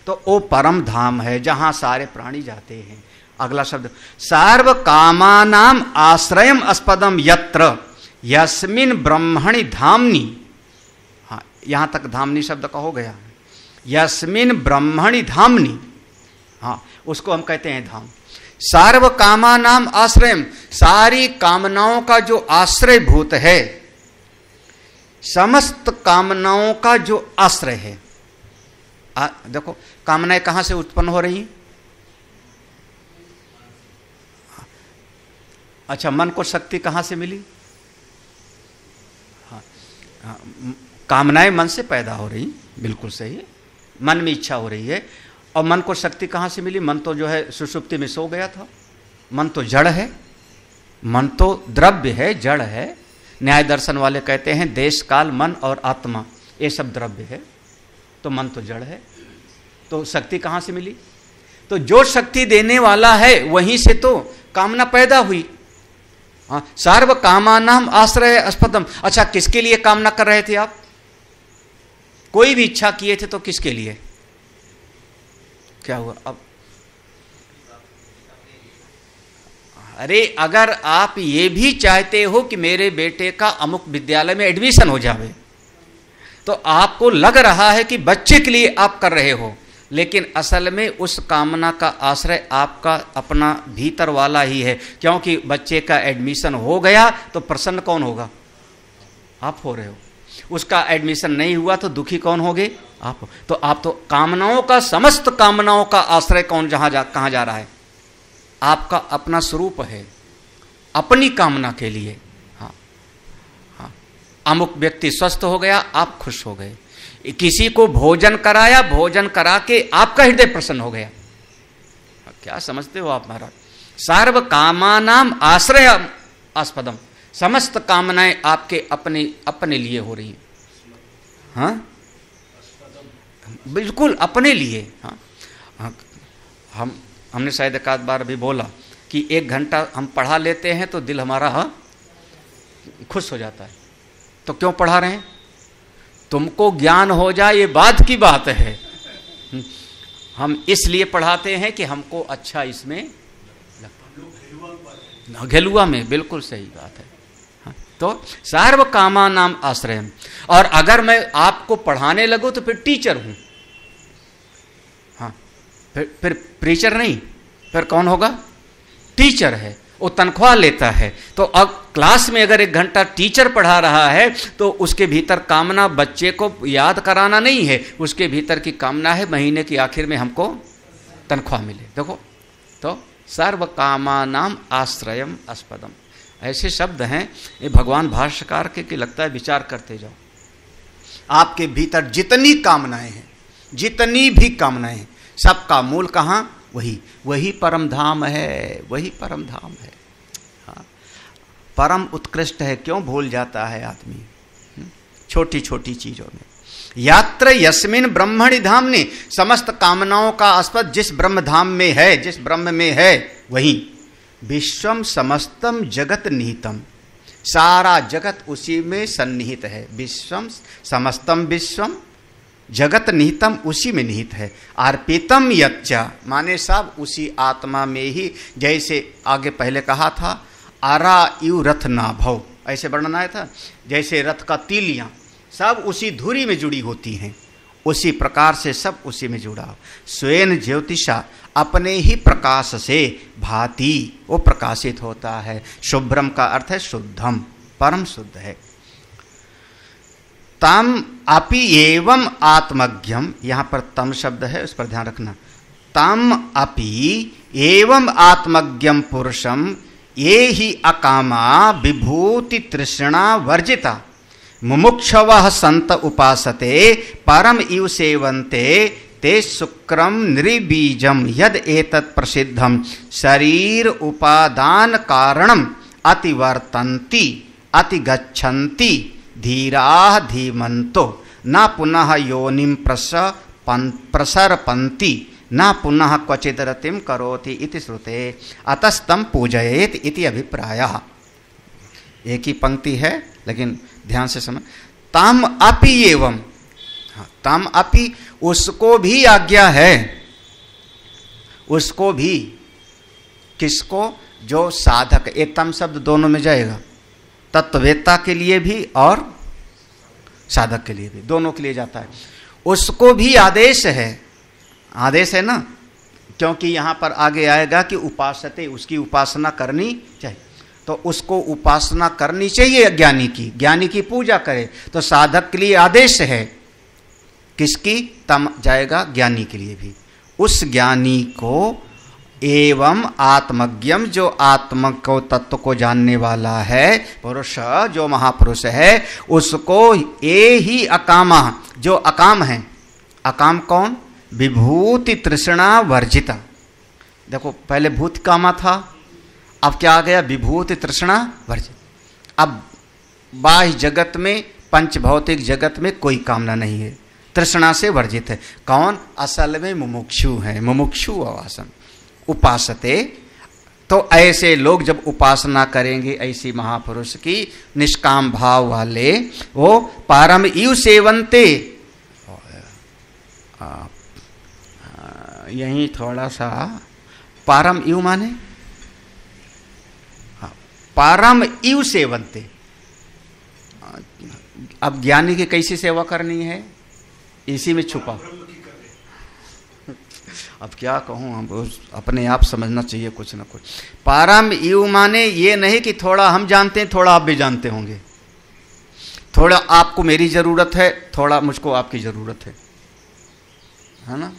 तो वो परम धाम है जहाँ सारे प्राणी जाते हैं। अगला शब्द सर्व कामानाम आश्रयम अस्पदम यत्र यस्मिन ब्रह्मणि धामनि। हाँ, यहाँ तक धामनी शब्द का हो गया। यस्मिन ब्रह्मणि धामनि, हाँ, उसको हम कहते हैं धाम। सर्व कामानाम आश्रयम, सारी कामनाओं का जो आश्रय भूत है, समस्त कामनाओं का जो आश्रय है। देखो कामनाएं कहां से उत्पन्न हो रही हैं? अच्छा, मन को शक्ति कहां से मिली? हाँ, कामनाएं मन से पैदा हो रही, बिल्कुल सही है। मन में इच्छा हो रही है, और मन को शक्ति कहाँ से मिली? मन तो जो है सुषुप्ति में सो गया था। मन तो जड़ है, मन तो द्रव्य है, जड़ है। न्याय दर्शन वाले कहते हैं देश काल मन और आत्मा ये सब द्रव्य है, तो मन तो जड़ है। तो शक्ति कहाँ से मिली? तो जो शक्ति देने वाला है वहीं से तो कामना पैदा हुई। हाँ, सर्व कामानाम आश्रय अस्पदम। अच्छा, किसके लिए कामना कर रहे थे आप? कोई भी इच्छा किए थे तो किसके लिए? क्या हुआ अब? अरे अगर आप ये भी चाहते हो कि मेरे बेटे का अमुक विद्यालय में एडमिशन हो जावे, तो आपको लग रहा है कि बच्चे के लिए आप कर रहे हो, लेकिन असल में उस कामना का आश्रय आपका अपना भीतर वाला ही है। क्योंकि बच्चे का एडमिशन हो गया तो प्रसन्न कौन होगा? आप हो रहे हो। उसका एडमिशन नहीं हुआ तो दुखी कौन होगे? आप। तो आप तो कामनाओं का, समस्त कामनाओं का आश्रय कौन कहाँ जा रहा है? आपका अपना स्वरूप है, अपनी कामना के लिए। हाँ हाँ, अमुक व्यक्ति स्वस्थ हो गया, आप खुश हो गए। किसी को भोजन कराया, भोजन करा के आपका हृदय प्रसन्न हो गया। क्या समझते हो आप महाराज? सर्व कामानाम आश्रय आस्पदम, समस्त कामनाएं आपके अपने लिए हो रही हैं। हाँ, बिल्कुल अपने लिए। हाँ, हाँ, हमने शायद एक आध बार अभी बोला कि 1 घंटा हम पढ़ा लेते हैं तो दिल हमारा खुश हो जाता है। तो क्यों पढ़ा रहे हैं? तुमको ज्ञान हो जाए, ये बाद की बात है। हम इसलिए पढ़ाते हैं कि हमको अच्छा इसमें लगता है। घेलुआ में, बिल्कुल सही बात है। हाँ, तो सर्व कामानाम आश्रयम। और अगर मैं आपको पढ़ाने लगूं तो फिर टीचर हूं। हाँ, फिर प्रीचर नहीं, फिर कौन होगा? टीचर है, वो तनख्वाह लेता है। तो अब क्लास में अगर 1 घंटा टीचर पढ़ा रहा है तो उसके भीतर कामना बच्चे को याद कराना नहीं है, उसके भीतर की कामना है महीने की आखिर में हमको तनख्वाह मिले। देखो, तो सर्व कामानाम आश्रयम अस्पदम, ऐसे शब्द हैं ये भगवान भाष्यकार के लगता है विचार करते जाओ। आपके भीतर जितनी कामनाएं हैं, जितनी भी कामनाएं हैं, सबका मूल कहाँ? वही परम धाम है, वही परम धाम है। हाँ, परम उत्कृष्ट है, क्यों भूल जाता है आदमी छोटी छोटी चीजों में। यात्र यस्मिन ब्रह्मणि धामनि, समस्त कामनाओं का आस्पद जिस ब्रह्म धाम में है, जिस ब्रह्म में है वही। विश्वम समस्तम जगत निहितम, सारा जगत उसी में सन्निहित है। विश्वम समस्तम, विश्वम जगत निहितम, उसी में निहित है। अर्पितम यच्चा, माने सब उसी आत्मा में ही, जैसे आगे पहले कहा था आरा यू रथ ना भव, ऐसे वर्णन आया था, जैसे रथ का तीलियां सब उसी धुरी में जुड़ी होती हैं, उसी प्रकार से सब उसी में जुड़ा। स्वयं ज्योतिषा, अपने ही प्रकाश से भाति, वो प्रकाशित होता है। शुभ्रम का अर्थ है शुद्धम, परम शुद्ध है। तम अपि एवं आत्मज्ञम, यहां पर तम शब्द है, उस पर ध्यान रखना। तम अपि एवं आत्मज्ञम पुरुषम ये ही अकामा विभूति तृष्णा वर्जिता मुमुक्षवः संत उपासते परम इव सेवन्ते ते शुक्रम निर्बीजम यद एतत् प्रसिद्धम शरीर उपादान कारणम अतिवर्तन्ति अतिगच्छन्ति धीराः धीमन्तो न पुनः योनिं प्रसरपन्ति न पुनः क्वचित् रतिं करोति इति श्रुते अतस्तं पूजयेत इति अभिप्रायः। एक ही पंक्ति है लेकिन ध्यान से समझ। तम अपि एवं, तम अपि, उसको भी आज्ञा है, उसको भी, किसको? जो साधक, ये तम शब्द दोनों में जाएगा, तत्ववेत्ता के लिए भी और साधक के लिए भी, दोनों के लिए जाता है। उसको भी आदेश है, आदेश है ना, क्योंकि यहां पर आगे आएगा कि उपासते, उसकी उपासना करनी चाहिए, तो उसको उपासना करनी चाहिए ज्ञानी की, ज्ञानी की पूजा करे, तो साधक के लिए आदेश है, किसकी? तम जाएगा ज्ञानी के लिए भी। उस ज्ञानी को एवं आत्मज्ञम, जो आत्म को तत्व को जानने वाला है पुरुष, जो महापुरुष है, उसको ये ही अकामा, जो अकाम है, अकाम कौन? विभूति तृष्णा वर्जिता। देखो पहले भूत कामा था, अब क्या आ गया? विभूति तृष्णा वर्जित। अब बाह्य जगत में, पंच भौतिक जगत में कोई कामना नहीं है, तृष्णा से वर्जित है। कौन? असल में मुमुक्षु है, मुमुक्षु आवासन उपासते। तो ऐसे लोग जब उपासना करेंगे ऐसी महापुरुष की, निष्काम भाव वाले, वो पारम इव सेवन्ते, यही थोड़ा सा पारम इव माने, पारम इव सेवन्ते। अब ज्ञानी की कैसी सेवा करनी है, इसी में छुपा। अब क्या कहूँ, हम अपने आप समझना चाहिए कुछ ना कुछ। पारम इव माने ये नहीं कि थोड़ा हम जानते हैं, थोड़ा आप भी जानते होंगे, थोड़ा आपको मेरी जरूरत है, थोड़ा मुझको आपकी जरूरत है ना।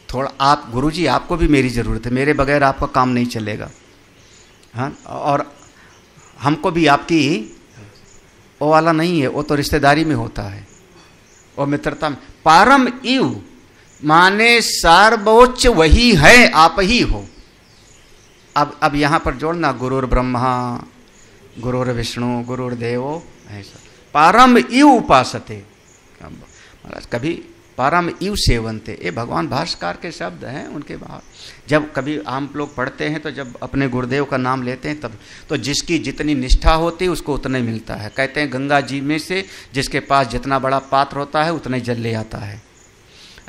थोड़ा आप, गुरुजी आपको भी मेरी जरूरत है, मेरे बगैर आपका काम नहीं चलेगा, हाँ। और हमको भी आपकी, वो वाला नहीं है, वो तो रिश्तेदारी में होता है, और मित्रता में। पारम इव माने सर्वोच्च वही है, आप ही हो। अब यहां पर जोड़ना, गुरुर ब्रह्मा गुरुर विष्णु गुरुर्देवो, ऐसा। पारम इव उपासते, कभी पारम इव सेवन्ते, ये भगवान भाष्यकार के शब्द हैं उनके बाहर। जब कभी हम लोग पढ़ते हैं तो जब अपने गुरुदेव का नाम लेते हैं तब, तो जिसकी जितनी निष्ठा होती है उसको उतना ही मिलता है। कहते हैं गंगा जी में से जिसके पास जितना बड़ा पात्र होता है उतना ही जल ले आता है।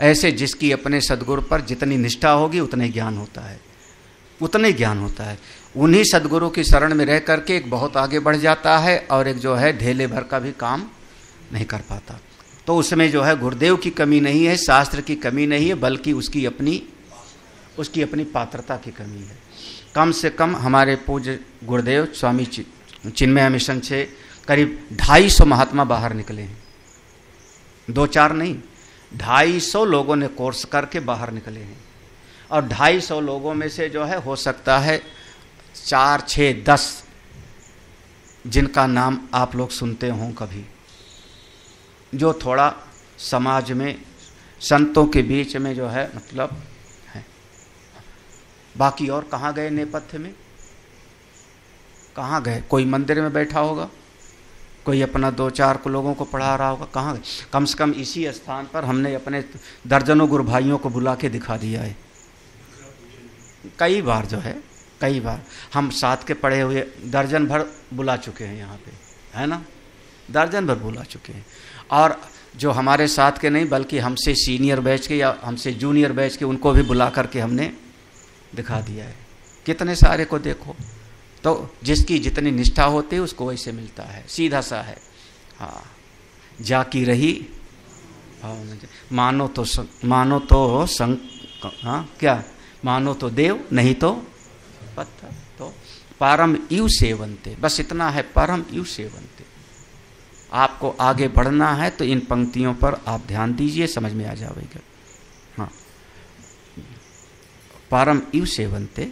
ऐसे जिसकी अपने सदगुरु पर जितनी निष्ठा होगी उतना ही ज्ञान होता है, उतना ही ज्ञान होता है। उन्हीं सदगुरु की शरण में रह करके एक बहुत आगे बढ़ जाता है, और एक जो है ढेले भर का भी काम नहीं कर पाता। तो उसमें जो है गुरुदेव की कमी नहीं है, शास्त्र की कमी नहीं है, बल्कि उसकी अपनी पात्रता की कमी है। कम से कम हमारे पूज्य गुरुदेव स्वामी चिन्मय मिशन से करीब 250 महात्मा बाहर निकले हैं, 2-4 नहीं, 250 लोगों ने कोर्स करके बाहर निकले हैं। और 250 लोगों में से जो है, हो सकता है 4, 6, 10 जिनका नाम आप लोग सुनते हों कभी, जो थोड़ा समाज में संतों के बीच में जो है मतलब है। बाकी और कहाँ गए नेपथ्य में? कहाँ गए? कोई मंदिर में बैठा होगा, कोई अपना 2-4 लोगों को पढ़ा रहा होगा, कहाँ गए? कम से कम इसी स्थान पर हमने अपने दर्जनों गुरु भाइयों को बुला के दिखा दिया है कई बार, जो है कई बार हम साथ के पढ़े हुए दर्जन भर बुला चुके हैं यहाँ पे, है ना, दर्जन भर बुला चुके हैं। और जो हमारे साथ के नहीं बल्कि हमसे सीनियर बैच के या हमसे जूनियर बैच के, उनको भी बुला करके हमने दिखा दिया है। कितने सारे को देखो, तो जिसकी जितनी निष्ठा होती है उसको वैसे मिलता है, सीधा सा है। हाँ, जाकी रही मानो तो हाँ क्या, मानो तो देव नहीं तो पत्थर। तो परम इव सेवन्ते, बस इतना है, परम इव सेवन्ते। आपको आगे बढ़ना है तो इन पंक्तियों पर आप ध्यान दीजिए, समझ में आ जाएगा। हाँ, परम इव सेवन्ते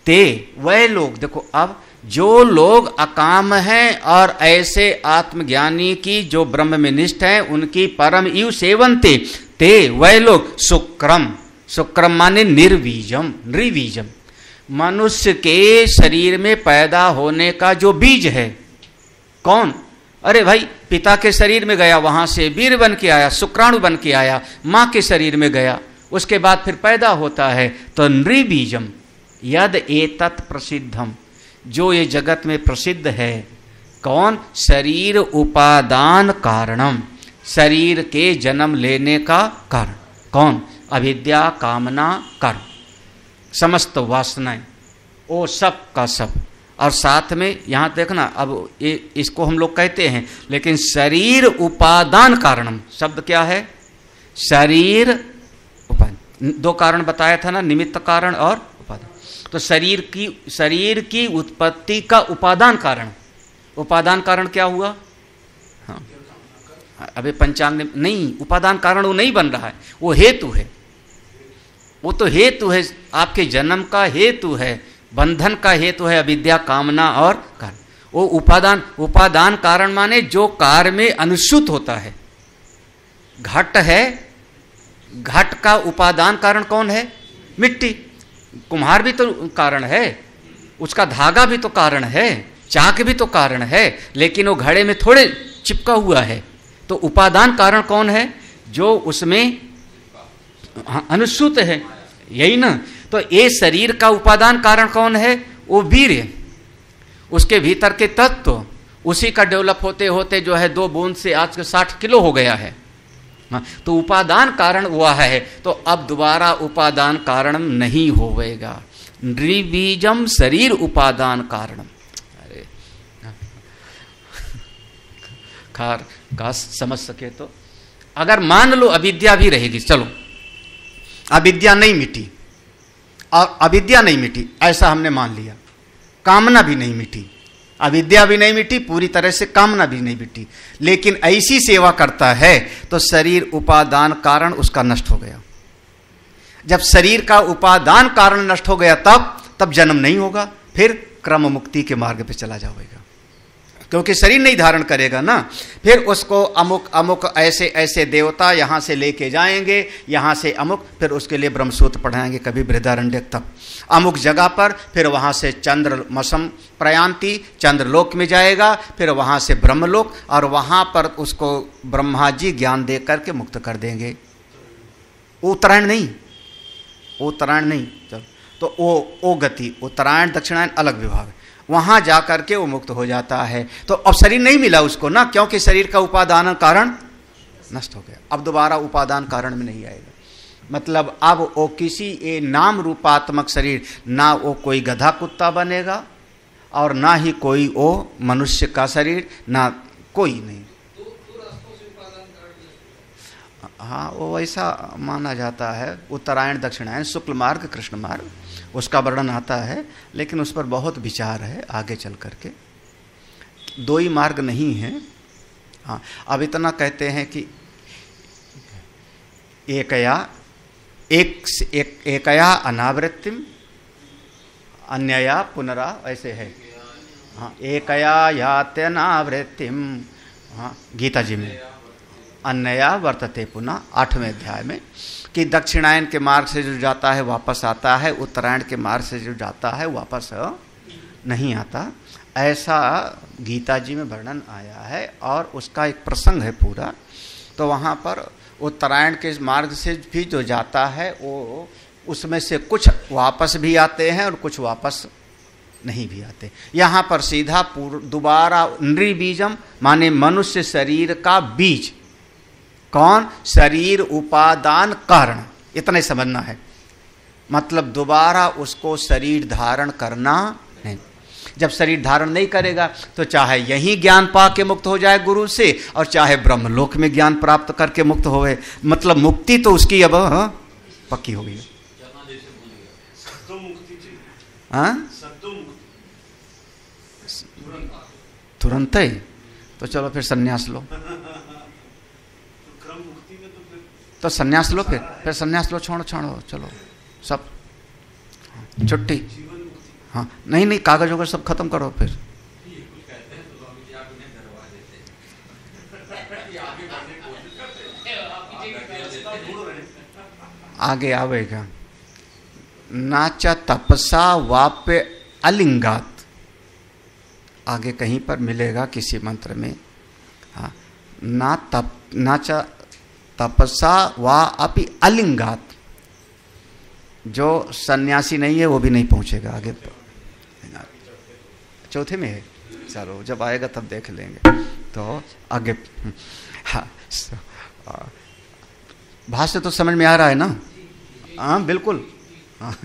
ते, वह लोग, देखो अब जो लोग अकाम हैं और ऐसे आत्मज्ञानी की जो ब्रह्म में निष्ठ हैं, उनकी परम इव सेवन्ते ते, वह लोग शुक्रम, शुक्रम माने निर्बीजम, निर्बीजम, मनुष्य के शरीर में पैदा होने का जो बीज है। कौन? अरे भाई, पिता के शरीर में गया, वहां से वीर बन के आया, शुक्राणु बन के आया, मां के शरीर में गया, उसके बाद फिर पैदा होता है। तो नृबीजम यद एतत् प्रसिद्धम, जो ये जगत में प्रसिद्ध है। कौन? शरीर उपादान कारणम, शरीर के जन्म लेने का कारण। कौन? अविद्या, कामना, कर्म, समस्त वासनाएं, वो सब का सब। और साथ में यहाँ देखना, अब इसको हम लोग कहते हैं, लेकिन शरीर उपादान कारणम शब्द क्या है? शरीर उपादान, 2 कारण बताया था ना, निमित्त कारण और उपादान। तो शरीर की उत्पत्ति का उपादान कारण, उपादान कारण क्या हुआ? हाँ, अबे पंचांग नहीं, उपादान कारण वो नहीं बन रहा है, वो हेतु है, वो तो हेतु है, आपके जन्म का हेतु है, बंधन का हेतु है अविद्या, कामना और कारण। वो उपादान कारण माने जो कार्य में अनुसूत होता है। घट है, घट का उपादान कारण कौन है? मिट्टी। कुम्हार भी तो कारण है, उसका धागा भी तो कारण है, चाक भी तो कारण है, लेकिन वो घड़े में थोड़े चिपका हुआ है। तो उपादान कारण कौन है? जो उसमें अनुसूत है, यही ना। तो ये शरीर का उपादान कारण कौन है? वो वीर्य, उसके भीतर के तत्व, उसी का डेवलप होते होते जो है 2 बूंद से आज के 60 किलो हो गया है। तो उपादान कारण हुआ है, तो अब दोबारा उपादान कारण नहीं होवेगा। निर्बीजम शरीर उपादान कारणम। अरे खार का समझ सके तो, अगर मान लो अविद्या भी रहेगी, चलो अविद्या नहीं मिटी, और अविद्या नहीं मिटी ऐसा हमने मान लिया, कामना भी नहीं मिटी, अविद्या भी नहीं मिटी, पूरी तरह से कामना भी नहीं मिटी, लेकिन ऐसी सेवा करता है तो शरीर उपादान कारण उसका नष्ट हो गया। जब शरीर का उपादान कारण नष्ट हो गया तब जन्म नहीं होगा, फिर क्रम मुक्ति के मार्ग पे चला जाएगा, क्योंकि शरीर नहीं धारण करेगा ना। फिर उसको अमुक अमुक ऐसे ऐसे देवता यहाँ से लेके जाएंगे, यहाँ से अमुक, फिर उसके लिए ब्रह्मसूत्र पढ़ाएंगे, कभी बृहदारण्यक, तब अमुक जगह पर, फिर वहाँ से चंद्रमसम प्रयांति, चंद्रलोक में जाएगा, फिर वहाँ से ब्रह्मलोक, और वहाँ पर उसको ब्रह्मा जी ज्ञान दे करके मुक्त कर देंगे। उत्तरायण नहीं, उत्तरायण नहीं, चलो तो वो गति, उत्तरायण दक्षिणायन अलग विभाग है, वहां जाकर के वो मुक्त हो जाता है। तो अब शरीर नहीं मिला उसको ना, क्योंकि शरीर का उपादान कारण नष्ट हो गया, अब दोबारा उपादान कारण में नहीं आएगा। मतलब अब वो किसी नाम रूपात्मक शरीर, ना वो कोई गधा कुत्ता बनेगा, और ना ही कोई वो मनुष्य का शरीर, ना कोई नहीं। हाँ, वो ऐसा माना जाता है। उत्तरायण दक्षिणायन, शुक्ल मार्ग कृष्ण मार्ग, उसका वर्णन आता है, लेकिन उस पर बहुत विचार है आगे चल करके। 2 ही मार्ग नहीं है। हाँ, अब इतना कहते हैं कि एकया अनावृत्तिम अन्यया पुनरा, ऐसे है। हाँ, एकया यात्यनावृत्तिम, हाँ गीता जी में, अन्यया वर्तते पुनः 8वें अध्याय में, कि दक्षिणायन के मार्ग से जो जाता है वापस आता है, उत्तरायण के मार्ग से जो जाता है वापस नहीं आता। ऐसा गीता जी में वर्णन आया है और उसका एक प्रसंग है पूरा। तो वहाँ पर उत्तरायण के मार्ग से भी जो जाता है वो उसमें से कुछ वापस भी आते हैं और कुछ वापस नहीं भी आते। यहाँ पर सीधा दोबारा नृबीजम माने मनुष्य शरीर का बीज, कौन? शरीर उपादान कारण, इतना ही समझना है। मतलब दोबारा उसको शरीर धारण करना नहीं। जब शरीर धारण नहीं करेगा तो चाहे यही ज्ञान पा के मुक्त हो जाए गुरु से और चाहे ब्रह्मलोक में ज्ञान प्राप्त करके मुक्त होवे, मतलब मुक्ति तो उसकी अब पक्की हो गई। तुरंत ही तो चलो फिर सन्यास लो, तो सन्यास लो, फिर सन्यास लो, छोड़ो चलो सब छुट्टी। हाँ नहीं कागज वगैरह सब खत्म करो फिर। आगे आवेगा, नाचा तपसा वाप्य अलिंगात, आगे कहीं पर मिलेगा किसी मंत्र में। हाँ, नाचा तपसा वा अपि अलिंगात, जो सन्यासी नहीं है वो भी नहीं पहुंचेगा आगे। चौथे में है, चलो जब आएगा तब देख लेंगे। तो आगे हाँ, भाष्य तो समझ में आ रहा है ना? हाँ बिल्कुल। हाँ,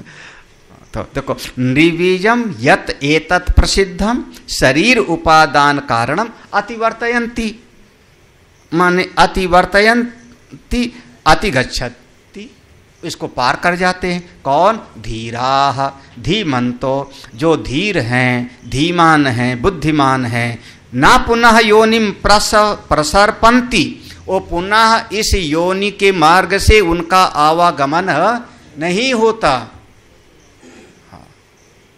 तो देखो, निर्बीजम यत एतत् प्रसिद्धम शरीर उपादान कारणम अतिवर्तयन्ति, माने अतिवर्तयन्ति अतिगच्छति, इसको पार कर जाते हैं। कौन? धीराः, धीमंतो, जो धीर हैं, धीमान हैं, बुद्धिमान हैं। ना पुनः योनिम प्रसरपन्ति, वो पुनः इस योनि के मार्ग से उनका आवागमन नहीं होता। हाँ,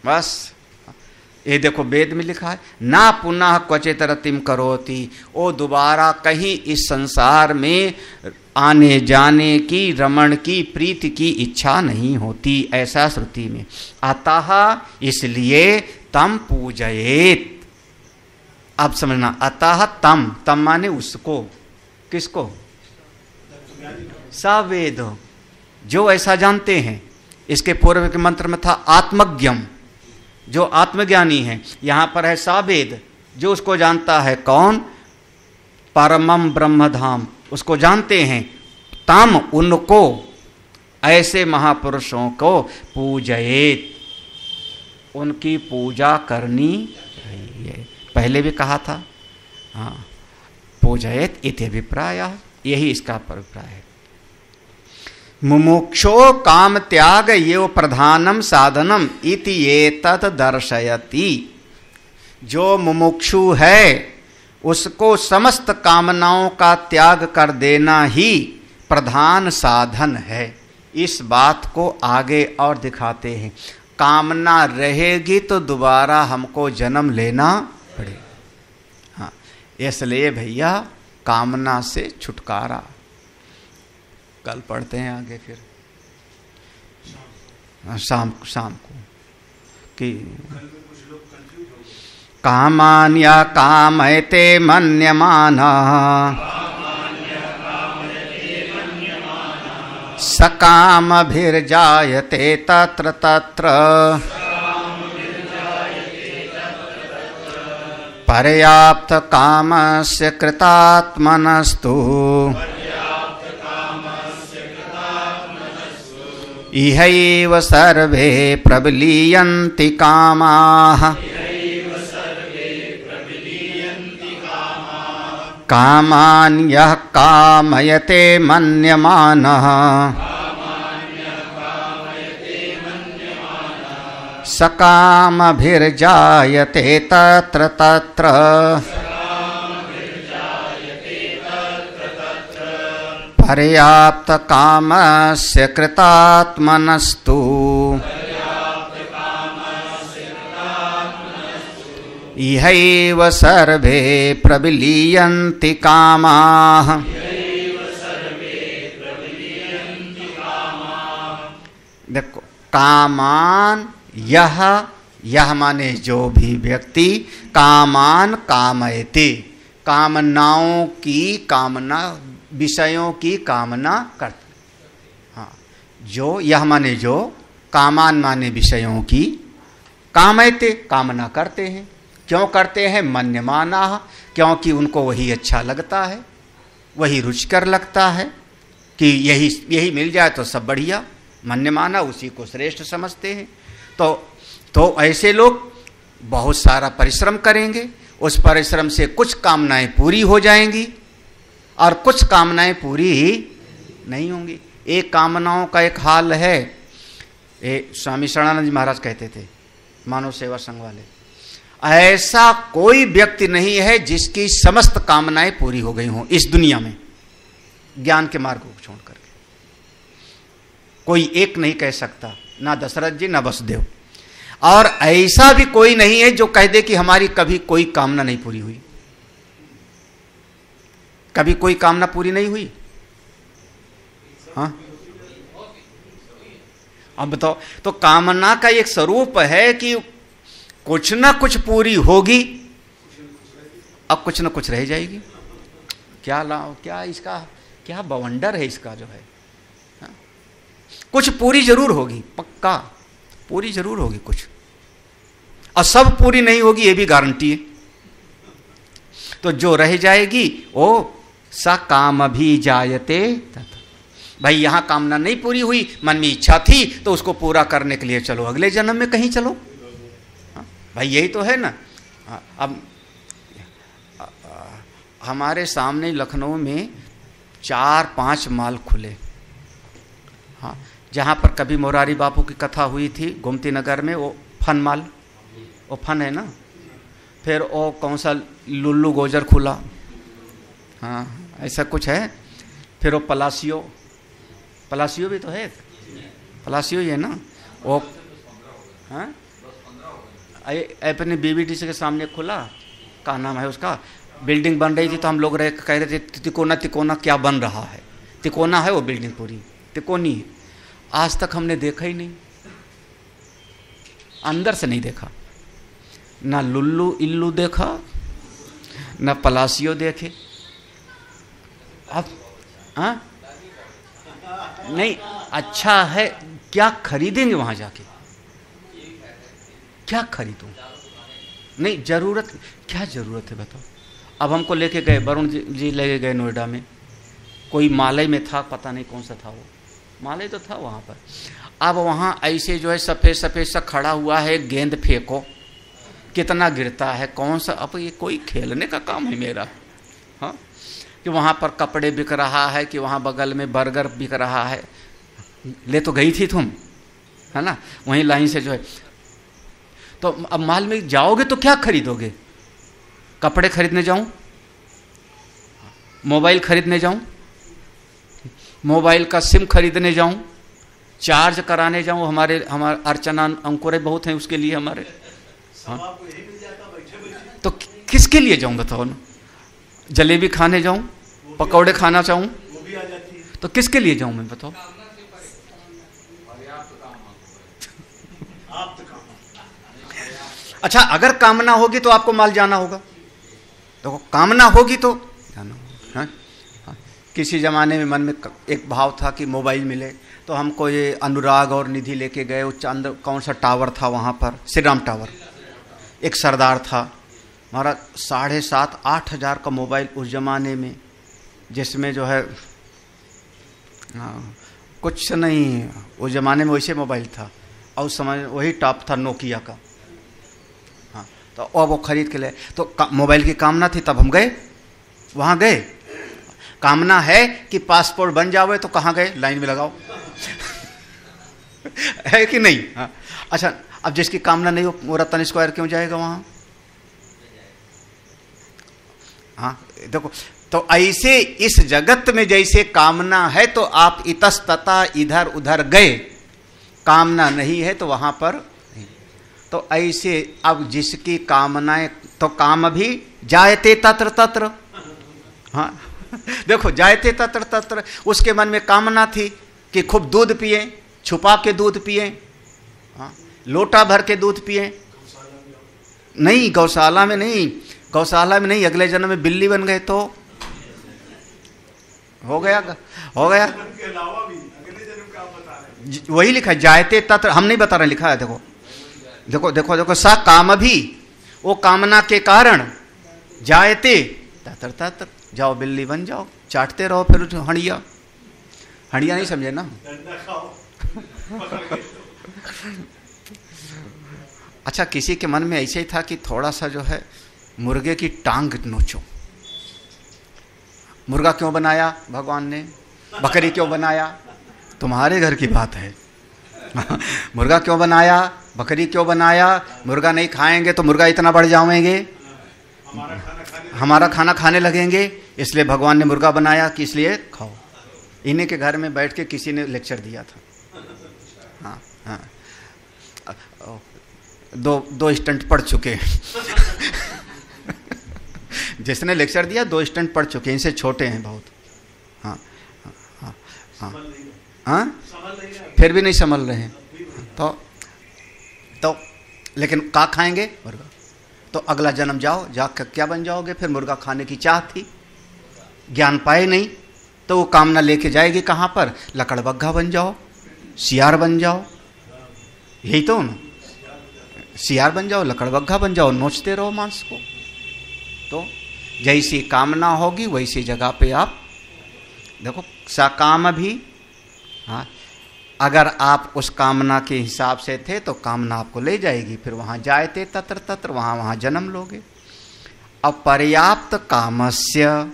बस ये देखो वेद में लिखा है, ना पुनः क्वचित रतिम करोति, वो दोबारा कहीं इस संसार में आने जाने की, रमण की, प्रीति की इच्छा नहीं होती, ऐसा श्रुति में। अतः इसलिए तम पूजयेत। अब समझना, अतः तम माने उसको, किसको? सावेद, जो ऐसा जानते हैं। इसके पूर्व के मंत्र में था आत्मज्ञम, जो आत्मज्ञानी है। यहां पर है सावेद, जो उसको जानता है। कौन? परमम ब्रह्मधाम, उसको जानते हैं। तम, उनको, ऐसे महापुरुषों को पूजयेत, उनकी पूजा करनी चाहिए। पहले भी कहा था, हाँ, पूजयेत इति अभिप्राय, यही इसका अभिप्राय है। मुमुक्षो काम त्याग ये प्रधानम साधनम इति एतत् दर्शयति। जो मुमुक्षु है उसको समस्त कामनाओं का त्याग कर देना ही प्रधान साधन है। इस बात को आगे और दिखाते हैं। कामना रहेगी तो दोबारा हमको जन्म लेना पड़ेगा। हाँ, इसलिए भैया कामना से छुटकारा। कल पढ़ते हैं आगे फिर शाम को कि कामान्या कामयते मन्यमानः सकामभिर्जायते तत्र तत्र पर्याप्त कामस्य कृतात्मनस्तु इहैव सर्वे प्रबलीयन्ति कामाः कामान् यः कामयते मन्यमानः सकामभिर्जायते तत्र तत्र पर्याप्त कामस्य कृतात्मनस्तु इहैव सर्वे प्रबलीयन्ति कामाः देखो, कामान यह माने जो भी व्यक्ति कामान कामयते, कामनाओं की कामना, विषयों की कामना करते। हाँ, जो यह माने जो, कामान माने विषयों की, कामयते कामना करते हैं। क्यों करते हैं? मन्यमाना, क्योंकि उनको वही अच्छा लगता है, वही रुचिकर लगता है कि यही मिल जाए तो सब बढ़िया, मन्यमाना उसी को श्रेष्ठ समझते हैं। तो ऐसे लोग बहुत सारा परिश्रम करेंगे, उस परिश्रम से कुछ कामनाएं पूरी हो जाएंगी और कुछ कामनाएं पूरी ही नहीं होंगी। एक कामनाओं का एक हाल है, स्वामी शरणानंद जी महाराज कहते थे, मानव सेवा संघ वाले, ऐसा कोई व्यक्ति नहीं है जिसकी समस्त कामनाएं पूरी हो गई हों इस दुनिया में, ज्ञान के मार्ग को छोड़ करके। कोई एक नहीं कह सकता, ना दशरथ जी ना वसुदेव। और ऐसा भी कोई नहीं है जो कह दे कि हमारी कभी कोई कामना नहीं पूरी हुई। कभी कोई कामना पूरी नहीं हुई? हाँ, अब बताओ। तो कामना का एक स्वरूप है कि कुछ ना कुछ पूरी होगी, अब कुछ ना कुछ रह जाएगी। क्या इसका क्या बवंडर है इसका जो है। हाँ? कुछ पूरी जरूर होगी, पक्का पूरी जरूर होगी कुछ, और सब पूरी नहीं होगी ये भी गारंटी है। तो जो रह जाएगी वो सा काम भी जायते। भाई यहाँ कामना नहीं पूरी हुई, मन में इच्छा थी तो उसको पूरा करने के लिए चलो अगले जन्म में कहीं चलो। हाँ? भाई यही तो है ना। अब हमारे सामने लखनऊ में 4-5 माल खुले। हाँ, जहाँ पर कभी मोरारी बापू की कथा हुई थी गोमती नगर में, वो फन माल, वो फन है ना। फिर वो कौन सा लुल्लू गोजर खुला, हाँ ऐसा कुछ है। फिर वो पलासियो भी तो है, पलासियो ही है ना वो। हाँ, अपने BBDC के सामने खुला, क्या नाम है उसका, बिल्डिंग बन रही थी तो हम लोग कह रहे थे तिकोना क्या बन रहा है। तिकोना है वो बिल्डिंग, पूरी तिकोनी है। आज तक हमने देखा ही नहीं, अंदर से नहीं देखा, ना लुल्लू इल्लू देखा, ना पलासियो देखे। अब हाँ नहीं, अच्छा है, क्या खरीदेंगे वहां जाके, क्या खरीदूं? नहीं, जरूरत क्या जरूरत है बताओ। अब हमको लेके गए, वरुण जी लेके गए नोएडा में, कोई मालय में था, पता नहीं कौन सा था वो, मालय तो था वहाँ पर। अब वहाँ ऐसे जो है सफ़ेद सफ़ेद सा खड़ा हुआ है, गेंद फेंको, कितना गिरता है, कौन सा। अब ये कोई खेलने का काम है मेरा? हाँ, कि वहाँ पर कपड़े बिक रहा है, कि वहाँ बगल में बर्गर बिक रहा है। ले तो गई थी तुम, है ना, वहीं लाइन से जो है। तो अब माल में जाओगे तो क्या खरीदोगे? कपड़े खरीदने जाऊं, मोबाइल खरीदने जाऊं, मोबाइल का सिम खरीदने जाऊं, चार्ज कराने जाऊं, हमारे अर्चना अंकुरे बहुत हैं उसके लिए हमारे। हाँ? तो किसके लिए जाऊं बताओ ना? जलेबी खाने जाऊं, पकौड़े खाना चाहूं, तो किसके लिए जाऊं मैं बताओ? अच्छा, अगर कामना होगी तो आपको माल जाना होगा। तो कामना होगी तो जाना होगा। हाँ? हाँ। किसी ज़माने में मन में एक भाव था कि मोबाइल मिले, तो हमको ये अनुराग और निधि लेके गए। वो चंद कौन सा टावर था वहाँ पर, श्री राम टावर, एक सरदार था हमारा, 7,500-8 हज़ार का मोबाइल उस ज़माने में, जिसमें जो है कुछ नहीं, उस ज़माने में वैसे मोबाइल था, और उस समय वही टॉप था नोकिया का। हाँ, तो और वो खरीद के ले, तो मोबाइल की कामना थी, तब हम गए, वहाँ गए। कामना है कि पासपोर्ट बन जावे तो कहाँ गए, लाइन में लगाओ है कि नहीं? हाँ। अच्छा, अब जिसकी कामना नहीं हो वो रतन स्क्वायर क्यों जाएगा वहाँ? हाँ, देखो, तो ऐसे इस जगत में जैसे कामना है तो आप इतस्तता इधर उधर गए, कामना नहीं है तो वहां पर नहीं। तो ऐसे अब जिसकी कामनाएं, तो काम भी जायते तत्र तत्र। हाँ देखो, जायते तत्र तत्र, उसके मन में कामना थी कि खूब दूध पिए, छुपा के दूध पिए, हाँ, लोटा भर के दूध पिए। नहीं, गौशाला में नहीं, गौशाला में नहीं, अगले जन्म में बिल्ली बन गए तो हो गया, हो गया। वही लिखा है, जायते तत्र, हम नहीं बता रहे, लिखा है, देखो देखो देखो देखो, सा काम भी, वो कामना के कारण, जायते तत्र तत्र, जाओ बिल्ली बन जाओ, चाटते रहो फिर हंडिया। हंडिया नहीं समझे ना? अच्छा, किसी के मन में ऐसे ही था कि थोड़ा सा जो है मुर्गे की टांग नोचो। मुर्गा क्यों बनाया भगवान ने, बकरी क्यों बनाया? तुम्हारे घर की बात है। मुर्गा क्यों बनाया, बकरी क्यों बनाया? मुर्गा नहीं खाएंगे तो मुर्गा इतना बढ़ जाएंगे, हमारा खाना खाने लगेंगे, इसलिए भगवान ने मुर्गा बनाया कि इसलिए खाओ। इन्हीं के घर में बैठ के किसी ने लेक्चर दिया था। हाँ हाँ, दो स्टंट पढ़ चुके जिसने लेक्चर दिया 2 स्टंट पढ़ चुके, इनसे छोटे हैं बहुत। हाँ हाँ हाँ हाँ, फिर भी नहीं संभल रहे हैं। तो लेकिन का खाएंगे? मुर्गा। तो अगला जन्म जाओ, जाकर क्या बन जाओगे? फिर मुर्गा खाने की चाह थी, ज्ञान पाए नहीं, तो वो कामना लेके जाएगी कहाँ पर? लकड़बग्घा बन जाओ, सियार बन जाओ, यही तो ना, सियार बन जाओ, लकड़बग्घा बन जाओ, नोचते रहो मांस को। तो जैसी कामना होगी वैसी जगह पे आप देखो, सकाम भी, हाँ, अगर आप उस कामना के हिसाब से थे तो कामना आपको ले जाएगी, फिर वहां जायते तत्र तत्र, वहां जन्म लोगे। अब पर्याप्त कामस्य,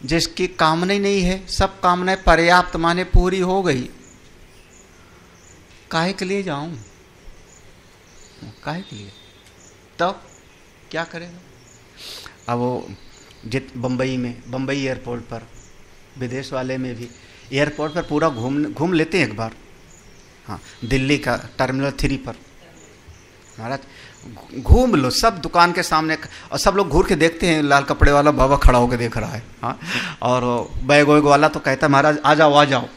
जिसकी कामना ही नहीं है, सब कामनाएं पर्याप्त माने पूरी हो गई, काहे के लिए जाऊं, काहे के लिए? तो क्या करेगा? अब वो बम्बई में, बम्बई एयरपोर्ट पर, विदेश वाले में भी एयरपोर्ट पर पूरा घूम लेते हैं एक बार। हाँ, दिल्ली का टर्मिनल 3 पर महाराज घूम लो, सब दुकान के सामने, और सब लोग घूर के देखते हैं, लाल कपड़े वाला बाबा खड़ा होकर देख रहा है। हाँ, और बैग वैग वाला तो कहता है महाराज आ जाओ आ जाओ।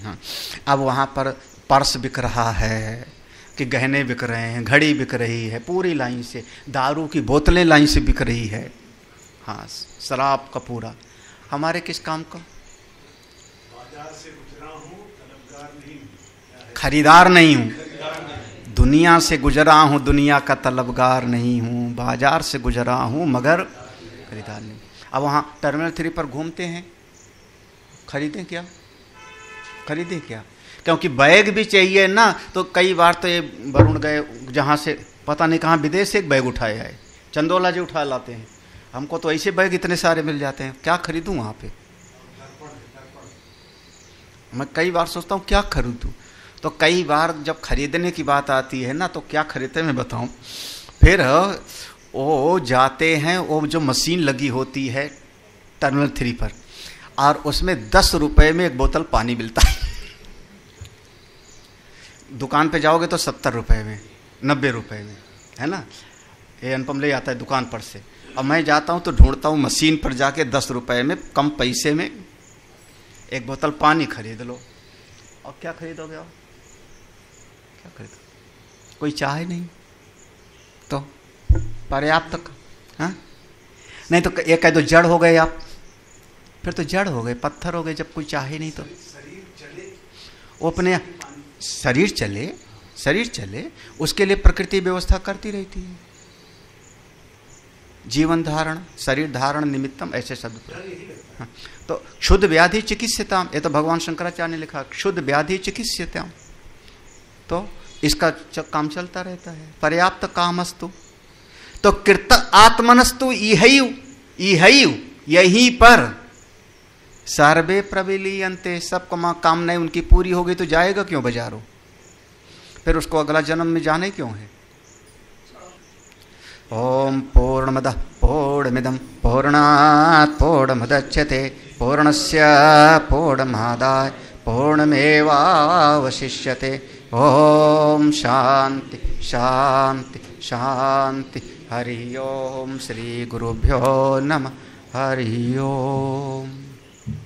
हाँ, अब वहाँ पर पर्स बिक रहा है कि गहने बिक रहे हैं, घड़ी बिक रही है पूरी लाइन से, दारू की बोतलें लाइन से बिक रही है। हाँ, शराब का पूरा, हमारे किस काम का? खरीदार नहीं हूँ, दुनिया से गुजरा हूँ, दुनिया का तलबगार नहीं हूँ, बाजार से गुजरा हूँ मगर खरीदार नहीं। अब वहाँ टर्मिनल 3 पर घूमते हैं, खरीदें क्या, खरीदें क्या? क्योंकि बैग भी चाहिए ना। तो कई बार तो ये वरुण गए जहाँ से पता नहीं कहाँ विदेश से एक बैग उठाए आए, चंदोला जी उठा लाते हैं, हमको तो ऐसे बैग इतने सारे मिल जाते हैं, क्या खरीदूँ वहाँ पे? मैं कई बार सोचता हूँ क्या खरीदूँ, तो कई बार जब खरीदने की बात आती है ना, तो क्या खरीदते मैं बताऊँ। फिर वो जाते हैं, वो जो मशीन लगी होती है टर्मिनल 3 पर, और उसमें 10 रुपए में एक बोतल पानी मिलता है। दुकान पे जाओगे तो 70 रुपए में, 90 रुपए में, है ना। ये अनुपम ले आता है दुकान पर से, और मैं जाता हूँ तो ढूंढता हूँ मशीन पर जाके 10 रुपए में कम पैसे में एक बोतल पानी खरीद लो। और क्या खरीदोगे आप? क्या खरीदो? कोई चाहे नहीं तो पर्याप्त। हाँ, नहीं तो ये कह दो जड़ हो गए आप, फिर तो जड़ हो गए, पत्थर हो गए। जब कोई चाहे नहीं तो वो अपने शरीर चले, उसके लिए प्रकृति व्यवस्था करती रहती है। जीवन धारण, शरीर धारण निमित्तम, ऐसे शब्द। हाँ, तो क्षुद्ध व्याधि चिकित्स्यताम, ये तो भगवान शंकराचार्य ने लिखा, क्षुद्ध व्याधि चिकित्स्यताम। तो इसका काम चलता रहता है। पर्याप्त कामस्तु, तो कृत आत्मनस्तु इहैव, यहीं पर सर्वे प्रविलीयन्ते, सब कामनाएं उनकी पूरी हो गई तो जाएगा क्यों बाजारों? फिर उसको अगला जन्म में जाने क्यों है? ओम पूर्णमदः पूर्णमिदं पूर्णात् पूर्णमुदच्यते पूर्णस्य पूर्णमादाय पूर्णमेवावशिष्यते। ओम शांति शांति शांति। हरि ओम। श्री गुरुभ्यो नमः। हरि ओम।